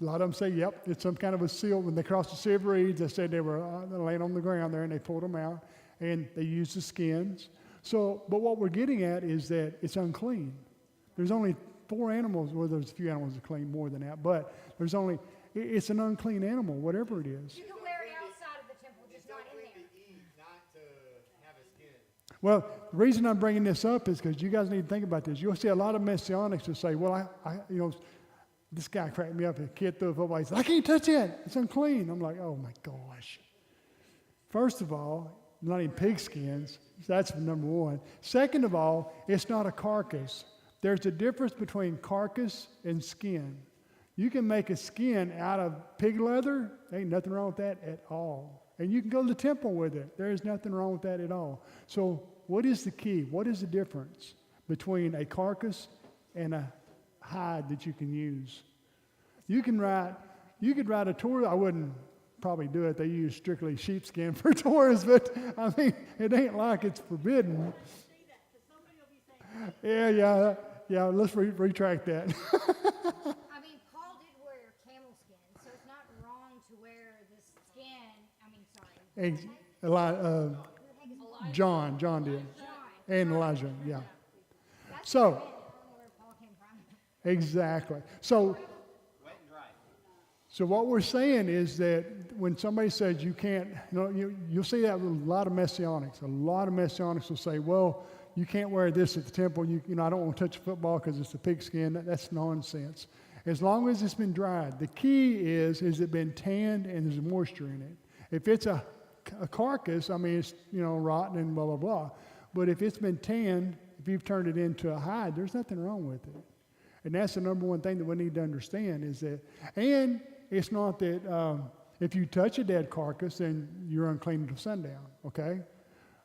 A lot of them say, yep, it's some kind of a seal. When they crossed the Sea of Reeds, they said they were laying on the ground there, and they pulled them out, and they used the skins. So, but what we're getting at is that it's unclean. There's only 4 animals, well, there's a few animals that are clean more than that, but there's only, it's an unclean animal, whatever it is. You can wear it outside of the temple, just not in there. Well, the reason I'm bringing this up is because you guys need to think about this. You'll see a lot of Messianics who say, well, this guy cracked me up. A kid threw a football. He said, I can't touch it. It's unclean. I'm like, oh, my gosh. First of all, not even pig skins. That's number one. Second of all, it's not a carcass. There's a difference between carcass and skin. You can make a skin out of pig leather. There ain't nothing wrong with that at all. And you can go to the temple with it. There is nothing wrong with that at all. So what is the key? What is the difference between a carcass and a hide that you can use? You could write a Torah. I wouldn't probably do it. They use strictly sheepskin for Torahs, but I mean, it ain't like it's forbidden. Yeah. Let's retract that. I mean, Paul did wear camel skin, so it's not wrong to wear the skin. I mean, sorry. John did, and Elijah. Yeah. So. I don't know where Paul came from. Exactly. So So what we're saying is that when somebody says you can't, you'll see that with a lot of Messianics. A lot of Messianics will say, well, you can't wear this at the temple. I don't want to touch a football because it's a pigskin. That's nonsense. As long as it's been dried. The key is it been tanned and there's moisture in it. If it's a carcass, it's, rotten and blah, blah, blah. But if it's been tanned, if you've turned it into a hide, there's nothing wrong with it. And that's the number one thing that we need to understand is that, and it's not that if you touch a dead carcass, then you're unclean until sundown, okay?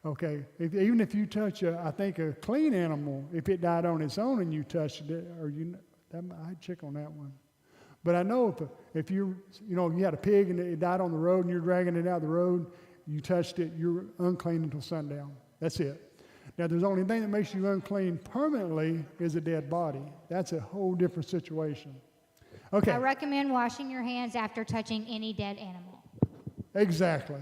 Okay, even if you touch a clean animal, if it died on its own and you touched it, I'd check on that one. But I know if you had a pig and it died on the road and you're dragging it out the road, you touched it, you're unclean until sundown. That's it. Now, there's only thing that makes you unclean permanently is a dead body. That's a whole different situation. Okay. I recommend washing your hands after touching any dead animal. Exactly.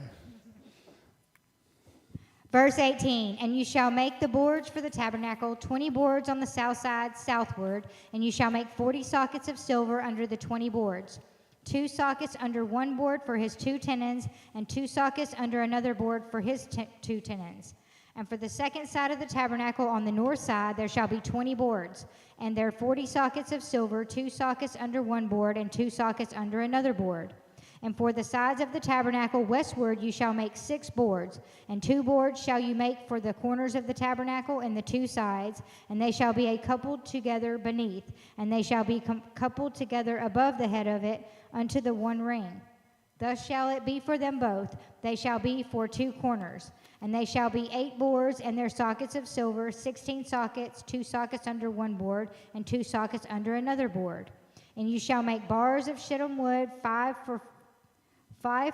Verse 18, and you shall make the boards for the tabernacle, 20 boards on the south side southward, and you shall make 40 sockets of silver under the 20 boards. 2 sockets under one board for his 2 tenons, and 2 sockets under another board for his 2 tenons. And for the second side of the tabernacle on the north side there shall be 20 boards, and there are 40 sockets of silver, 2 sockets under one board, and 2 sockets under another board. And for the sides of the tabernacle westward you shall make 6 boards, and 2 boards shall you make for the corners of the tabernacle and the 2 sides, and they shall be coupled together beneath, and they shall be coupled together above the head of it unto the one ring. Thus shall it be for them both. They shall be for 2 corners. And they shall be 8 boards, and their sockets of silver, 16 sockets, 2 sockets under one board, and 2 sockets under another board. And you shall make bars of shittim wood, 5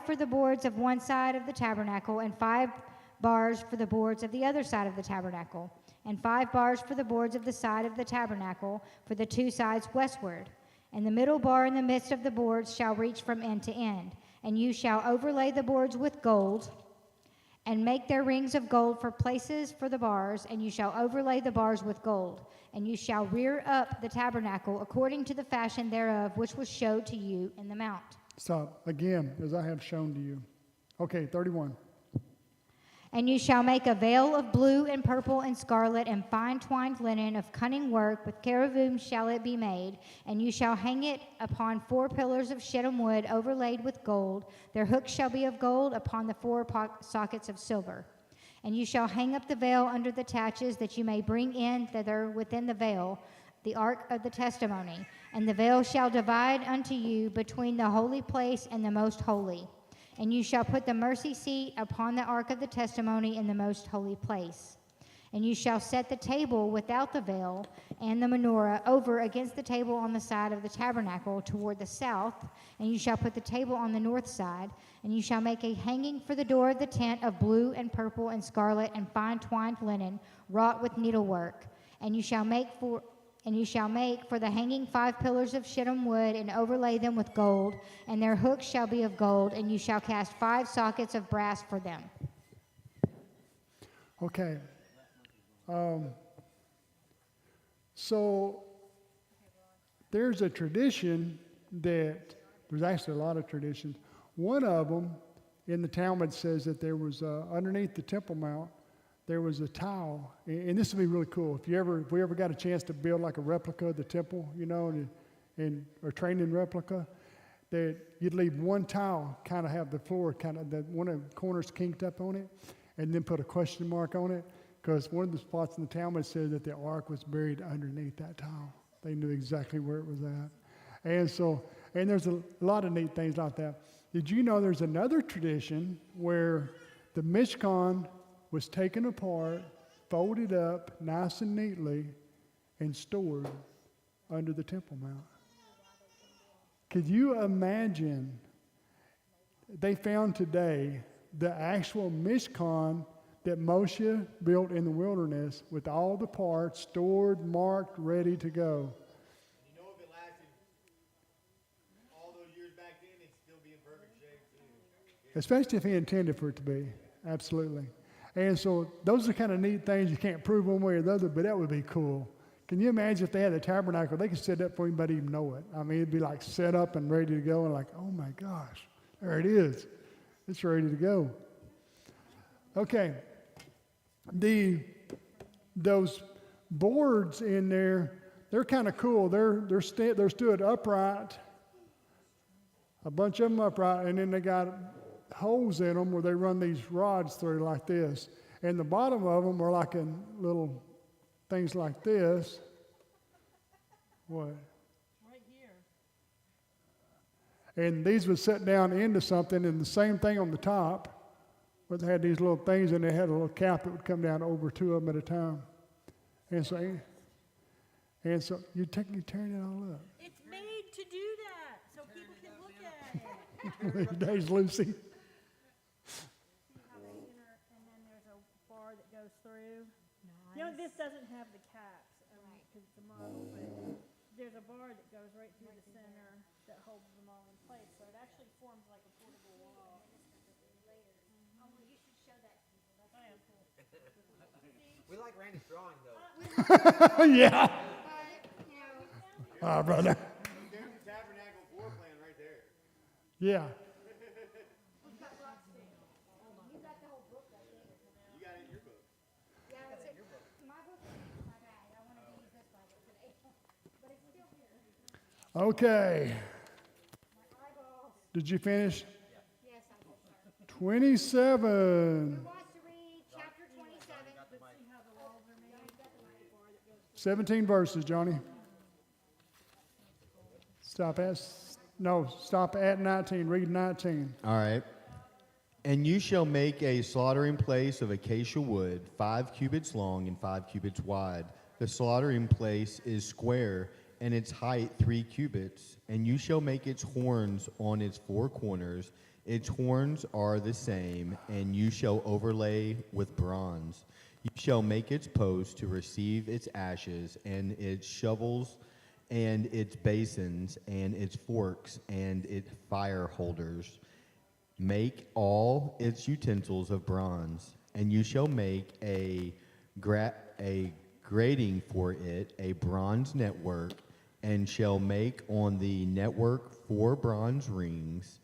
for the boards of one side of the tabernacle, and 5 bars for the boards of the other side of the tabernacle, and 5 bars for the boards of the side of the tabernacle for the 2 sides westward. And the middle bar in the midst of the boards shall reach from end to end. And you shall overlay the boards with gold, and make their rings of gold for places for the bars, and you shall overlay the bars with gold. And you shall rear up the tabernacle according to the fashion thereof, which was showed to you in the mount. Stop. Again, as I have shown to you. Okay, 31. And you shall make a veil of blue and purple and scarlet and fine twined linen of cunning work, with cherubim shall it be made, and you shall hang it upon 4 pillars of shittim wood overlaid with gold. Their hooks shall be of gold upon the 4 sockets of silver. And you shall hang up the veil under the taches, that you may bring in thither within the veil the ark of the testimony. And the veil shall divide unto you between the holy place and the most holy. And you shall put the mercy seat upon the ark of the testimony in the most holy place. And you shall set the table without the veil and the menorah over against the table on the side of the tabernacle toward the south. And you shall put the table on the north side. And you shall make a hanging for the door of the tent of blue and purple and scarlet and fine twined linen, wrought with needlework. And you shall make for the hanging 5 pillars of shittim wood, and overlay them with gold, and their hooks shall be of gold, and you shall cast 5 sockets of brass for them. Okay. So there's a tradition there's actually a lot of traditions. One of them in the Talmud says that there was underneath the Temple Mount, there was a tile, and this would be really cool. If we ever got a chance to build like a replica of the temple, and or training replica, that you'd leave one tile, kind of have the floor, one of the corners kinked up on it, and then put a question mark on it, because one of the spots in the Talmud said that the ark was buried underneath that tile. They knew exactly where it was at, and there's a lot of neat things like that. Did you know there's another tradition where the Mishkan was taken apart, folded up nice and neatly, and stored under the Temple Mount? Could you imagine? They found today the actual Mishkan that Moshe built in the wilderness with all the parts stored, marked, ready to go. You know, if it lasted all those years back then, it'd still be in perfect shape too. Especially if he intended for it to be. Absolutely. And so those are kind of neat things. You can't prove one way or the other, but that would be cool. Can you imagine if they had a tabernacle? They could set up before anybody even know it. I mean, it'd be like set up and ready to go, and like, oh my gosh, there it is. It's ready to go. Okay. Those boards in there, they're kind of cool. They're stood upright, a bunch of them upright, and then they got holes in them where they run these rods through like this. And the bottom of them are like in little things like this. What? Right here. And these would set down into something, and the same thing on the top. But they had these little things, and they had a little cap that would come down over 2 of them at a time. And so you turn it all up. It's made to do that, so people can look at it. There's Lucy. See how the inner, and then there's a bar that goes through. You know, this doesn't have the caps, because it's a model, but there's a bar that goes right through the center that holds them all in place, so it actually forms like a portable wall. We like Randy's drawing, though. Yeah. Ah, brother. There's the tabernacle floor plan right there. Yeah. You got the whole book right there. You got it in your book. Yeah, it's my book. My bad. I wanted to use this Bible today, but it's still here. Okay. My eyeballs. Did you finish? Yes, I did, sir. 27. Who wants to read chapter 27? 17 verses, Johnny. Stop at 19. Read 19. All right. And you shall make a slaughtering place of acacia wood, 5 cubits long and 5 cubits wide. The slaughtering place is square, and its height 3 cubits. And you shall make its horns on its 4 corners. Its horns are the same, and you shall overlay with bronze. You shall make its posts to receive its ashes, and its shovels, and its basins, and its forks, and its fire holders. Make all its utensils of bronze, and you shall make a grating for it, a bronze network, and shall make on the network 4 bronze rings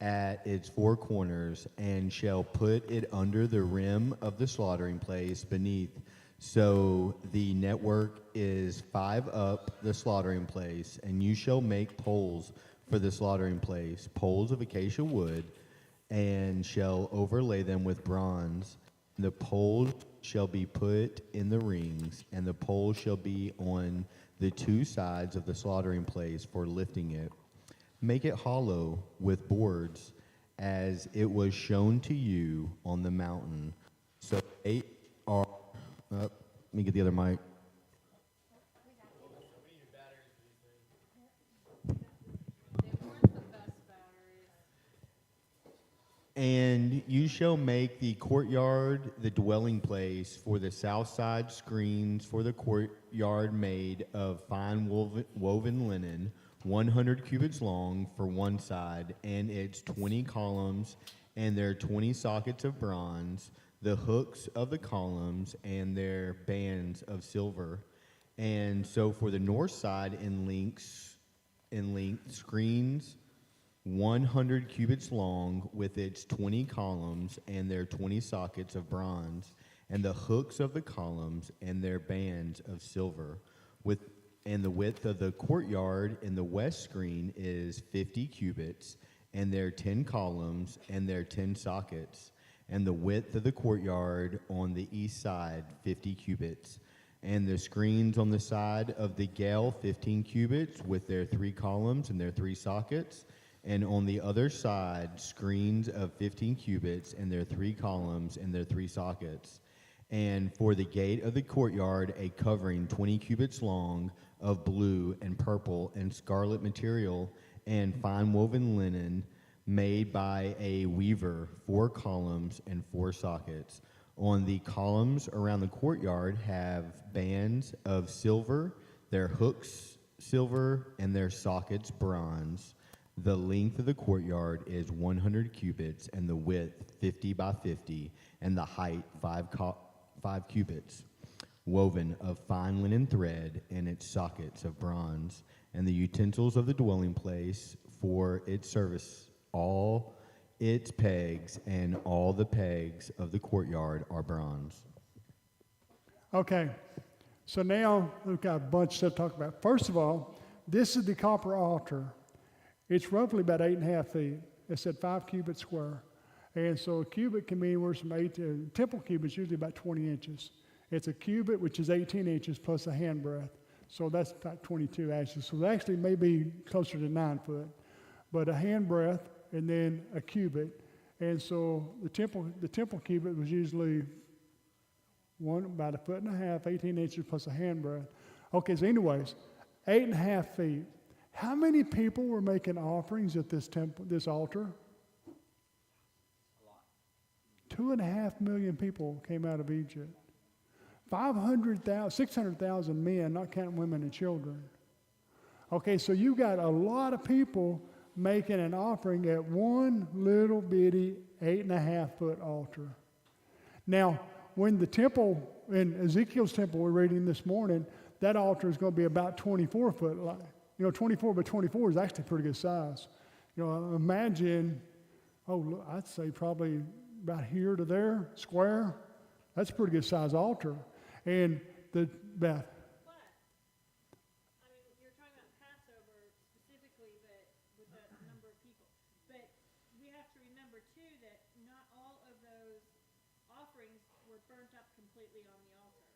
at its 4 corners, and shall put it under the rim of the slaughtering place beneath. So the network is 5 up the slaughtering place, and you shall make poles for the slaughtering place, poles of acacia wood, and shall overlay them with bronze. The poles shall be put in the rings, and the poles shall be on the 2 sides of the slaughtering place for lifting it. Make it hollow with boards, as it was shown to you on the mountain. So 8 are. Let me get the other mic. They weren't the best batteries. And you shall make the courtyard the dwelling place for the south side screens for the courtyard made of fine woven linen, 100 cubits long for one side, and its 20 columns and their 20 sockets of bronze, the hooks of the columns and their bands of silver. And so for the north side in length screens 100 cubits long with its 20 columns and their 20 sockets of bronze, and the hooks of the columns and their bands of silver. And the width of the courtyard in the west screen is 50 cubits, and their 10 columns and their 10 sockets. And the width of the courtyard on the east side, 50 cubits. And the screens on the side of the gale, 15 cubits, with their 3 columns and their 3 sockets. And on the other side, screens of 15 cubits and their 3 columns and their 3 sockets. And for the gate of the courtyard, a covering 20 cubits long of blue and purple and scarlet material and fine woven linen made by a weaver, 4 columns and 4 sockets. On the columns around the courtyard have bands of silver, their hooks silver, and their sockets bronze. The length of the courtyard is 100 cubits, and the width 50 by 50, and the height 5 cubits. woven of fine linen thread, and its sockets of bronze, and the utensils of the dwelling place for its service, all its pegs, and all the pegs of the courtyard are bronze. Okay, so now we've got a bunch of stuff to talk about. First of all, this is the copper altar. It's roughly about 8.5 feet. It's at 5 cubits square. And so a cubit can be anywhere from 8 to, temple cubit is usually about 20 inches. It's a cubit, which is 18 inches plus a handbreadth. So that's about 22 actually. So it actually may be closer to 9 foot. But a handbreadth and then a cubit. And so the temple cubit was usually about 1.5 feet, 18 inches plus a handbreadth. Okay, so anyways, 8.5 feet. How many people were making offerings at this temple, this altar? 2.5 million people came out of Egypt. 600,000 men, not counting women and children. Okay, so you got a lot of people making an offering at one little bitty 8.5 foot altar. Now, when the temple, in Ezekiel's temple we're reading this morning, that altar is going to be about 24 foot. 24 by 24 is actually a pretty good size. Imagine, I'd say probably about here to there, square. That's a pretty good size altar. And Beth. But, I mean, you're talking about Passover specifically, but with that number of people. But we have to remember, too, that not all of those offerings were burnt up completely on the altar.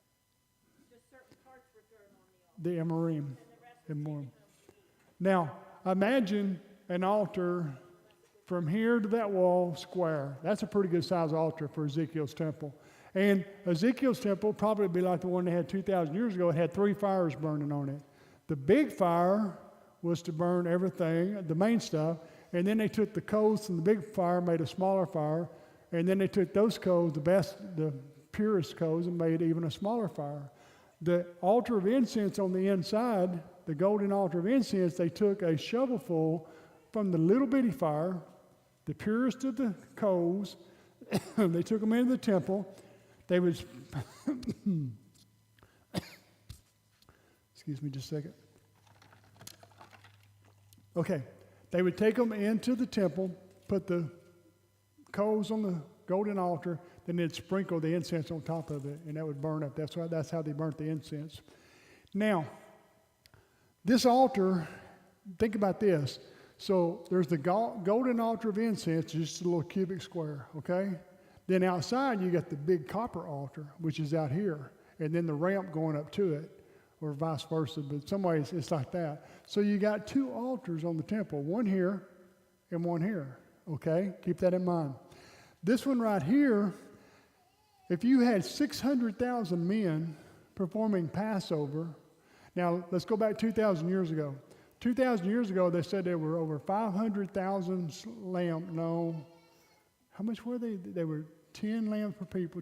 Just certain parts were thrown on the altar. The Emerim. And the rest was taken home to eat. Now, imagine an altar from here to that wall square. That's a pretty good size altar for Ezekiel's temple. And Ezekiel's temple probably be like the one they had 2,000 years ago. It had 3 fires burning on it. The big fire was to burn everything, the main stuff, and then they took the coals from the big fire, made a smaller fire, and then they took those coals, the purest coals, and made even a smaller fire. The altar of incense on the inside, the golden altar of incense, they took a shovelful from the little bitty fire, the purest of the coals. They took them into the temple. They would, excuse me just a second. Okay, they would take them into the temple, put the coals on the golden altar, then they'd sprinkle the incense on top of it, and that would burn up. That's how they burnt the incense. Now, this altar, think about this. So there's the golden altar of incense, just a little cubic square, okay? Then outside, you got the big copper altar, which is out here, and then the ramp going up to it, or vice versa, but in some ways it's like that. So you got 2 altars on the temple, one here and one here, okay? Keep that in mind. This one right here, if you had 600,000 men performing Passover, now let's go back 2,000 years ago. 2,000 years ago, they said there were over 500,000 lambs. No, how much were they? They were 10 lambs per people.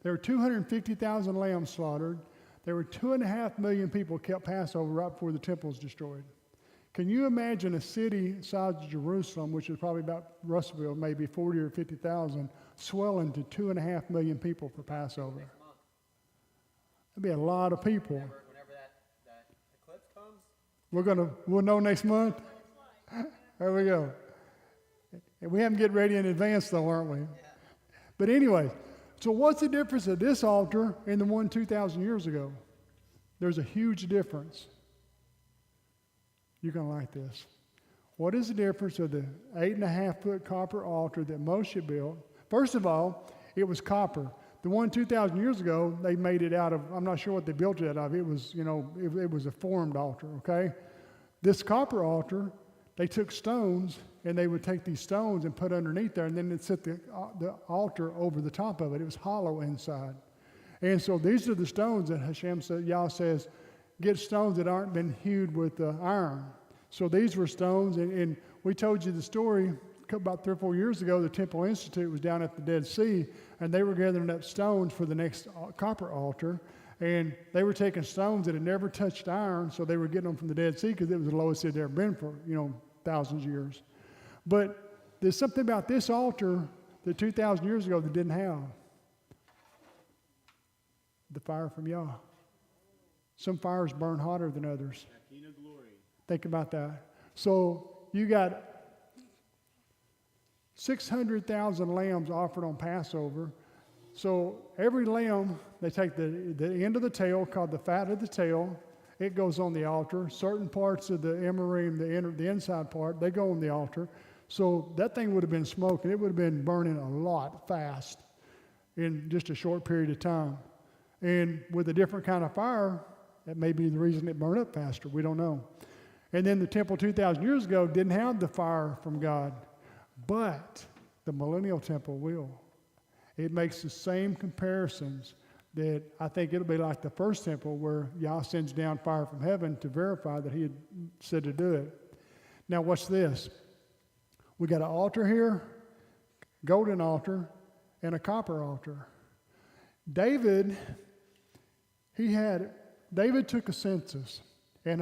There were 250,000 lambs slaughtered. There were 2.5 million people kept Passover right before the temple was destroyed. Can you imagine a city the size of Jerusalem, which is probably about Russellville, maybe 40 or 50,000, swelling to 2.5 million people for Passover? That'd be a lot of people. Whenever that eclipse comes. We'll know next month. There we go. And we have to get ready in advance, though, aren't we? Yeah. But anyway, so what's the difference of this altar and the one 2,000 years ago? There's a huge difference. You're going to like this. What is the difference of the 8.5 foot copper altar that Moshe built? First of all, it was copper. The one 2,000 years ago, they made it out of, I'm not sure what they built it out of. It was, it was a formed altar, okay? This copper altar, they took stones, and they would take these stones and put underneath there, and then they'd set the altar over the top of it. It was hollow inside. And so these are the stones that Hashem said, Yah says, get stones that aren't been hewed with iron. So these were stones, and we told you the story about 3 or 4 years ago. The Temple Institute was down at the Dead Sea, and they were gathering up stones for the next copper altar, and they were taking stones that had never touched iron, so they were getting them from the Dead Sea because it was the lowest it had ever been for, thousands of years. But there's something about this altar that 2,000 years ago they didn't have. the fire from Yah. Some fires burn hotter than others. Shekinah glory. Think about that. So you got 600,000 lambs offered on Passover. So every lamb, they take the end of the tail, called the fat of the tail. It goes on the altar. Certain parts of the emerim, the inside part, they go on the altar. So that thing would have been smoking. It would have been burning a lot fast in just a short period of time. And with a different kind of fire, that may be the reason it burned up faster. We don't know. And then the temple 2,000 years ago didn't have the fire from God, but the millennial temple will. It makes the same comparisons that I think it'll be like the first temple where Yah sends down fire from heaven to verify that he had said to do it. Now watch this. We got an altar here, golden altar, and a copper altar. David took a census, and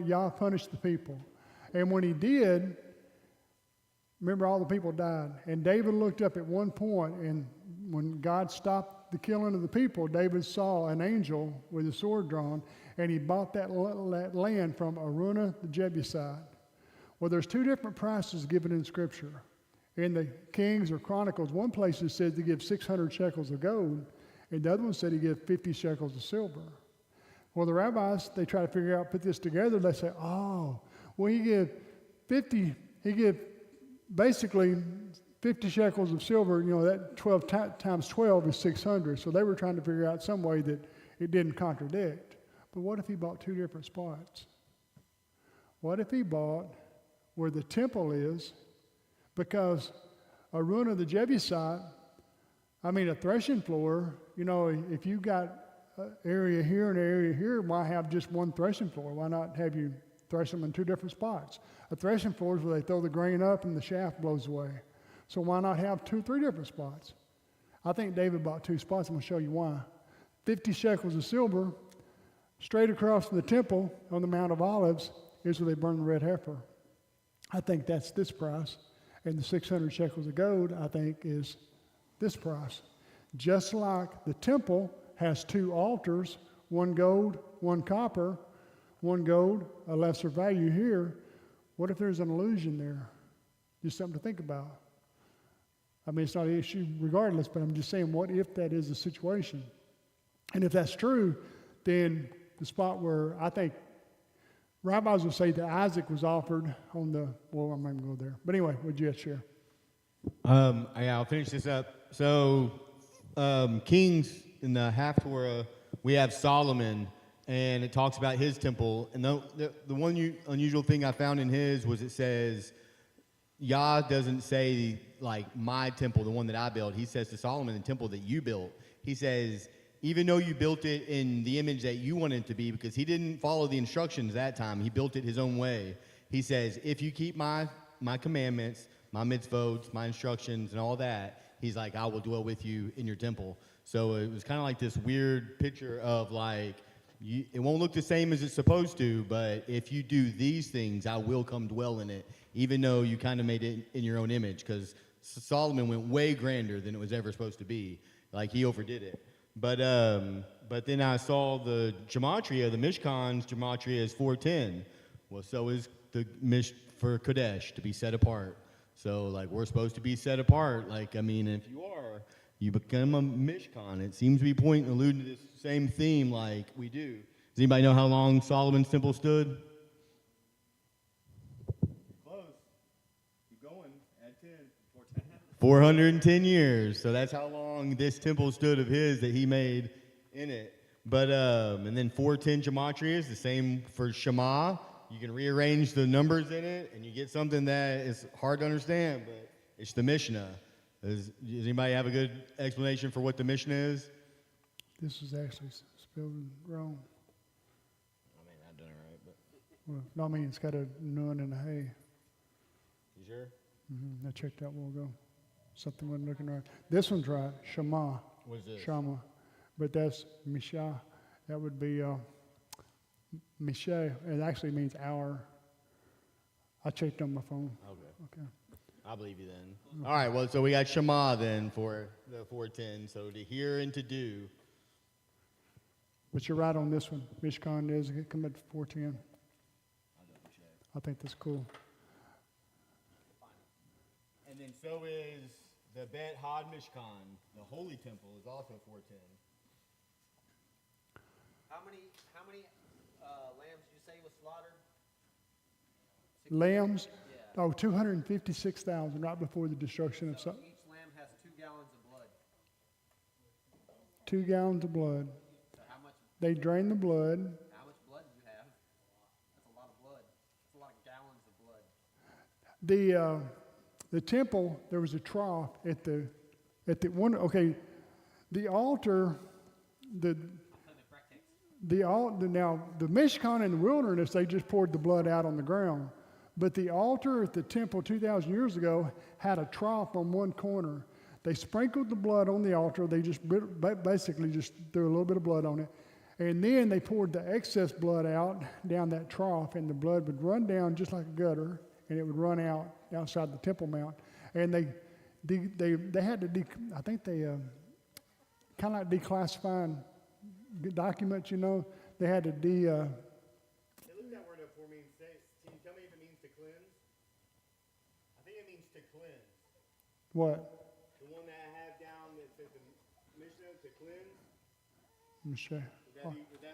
Yah punished the people. And when he did, remember all the people died. And David looked up at one point, and when God stopped the killing of the people, David saw an angel with a sword drawn, and he bought that land from Araunah the Jebusite. Well, there's two different prices given in Scripture. In the Kings or Chronicles, one place it says to give 600 shekels of gold, and the other one said he give 50 shekels of silver. Well, the rabbis, they try to figure out, put this together, they say, oh, well, he give basically 50 shekels of silver, that 12 times 12 is 600. So they were trying to figure out some way that it didn't contradict. But what if he bought two different spots? What if he bought where the temple is? Because Araunah the Jebusite, a threshing floor, if you got an area here and an area here, why have just one threshing floor? Why not have you thresh them in two different spots? A threshing floor is where they throw the grain up and the shaft blows away. So why not have 2-3 different spots? I think David bought 2 spots. I'm going to show you why. 50 shekels of silver, straight across from the temple on the Mount of Olives is where they burn the red heifer. I think that's this price. And the 600 shekels of gold, I think, is this price. Just like the temple has 2 altars, one gold, one copper, one gold, a lesser value here. What if there's an illusion there? Just something to think about. It's not an issue regardless, but I'm just saying, what if that is the situation? And if that's true, then the spot where I think rabbis will say that Isaac was offered on the, well, I'm not even going to go there. But anyway, would you share? I'll finish this up. So, Kings in the Haftorah, we have Solomon, and it talks about his temple. And the one unusual thing I found in his was it says, Yah doesn't say, like, my temple, the one that I built. He says to Solomon, the temple that you built. He says, even though you built it in the image that you wanted it to be, because he didn't follow the instructions that time. He built it his own way. He says, if you keep my commandments, my mitzvot, my instructions, and all that, he's like, I will dwell with you in your temple. So it was kind of like this weird picture of, like, it won't look the same as it's supposed to, but if you do these things, I will come dwell in it, even though you kind of made it in your own image, because Solomon went way grander than it was ever supposed to be. Like, he overdid it. But then I saw the gematria, the Mishkan's gematria is 410. Well, so is the for Kodesh, to be set apart. So, like, we're supposed to be set apart. Like, if you are, you become a Mishkan. It seems to be alluding to this same theme like we do. Does anybody know how long Solomon's temple stood? Close. Keep going. Add 10. 410 years. So that's how long this temple stood of his that he made in it. But, and then 410 gematria is the same for Shema. You can rearrange the numbers in it, and you get something that is hard to understand, but it's the Mishnah. Does anybody have a good explanation for what the Mishnah is? This is actually spelled wrong. I've done it right, but. Well, no, it's got a nun and a hay. You sure? I checked that a while ago. Something wasn't looking right. This one's right, Shema. What is this? Shama. But that's Mishah. That would be Mishay. It actually means hour. I checked on my phone. Okay. I believe you then. All right, well, so we got Shema then for the 410. So to hear and to do. But you're right on this one. Mishkan is come at 410. I think that's cool. And then so is the Bet Had Mishkan, the Holy Temple, is also 410. How many lambs did you say was slaughtered? Lambs, Yeah. 256,000 right before the destruction of So some. each lamb has 2 gallons of blood. 2 gallons of blood. So how much They drain the blood. blood do you have? That's a lot of blood. That's a lot of gallons of blood. The temple, there was a trough at the one. Okay, the altar, now the Mishkan in the wilderness, they just poured the blood out on the ground. But the altar at the temple 2,000 years ago had a trough on one corner. They sprinkled the blood on the altar. They just basically just threw a little bit of blood on it. And then they poured the excess blood out down that trough, and the blood would run down just like a gutter, and it would run out outside the Temple Mount. And they had to, I think they kind of like declassifying documents, you know. They had to Hey, look that word up for me. Can you tell me if it means to cleanse? I think it means to cleanse. what? The one that I have down that says the Mishnah, to cleanse. Let me show you. Would that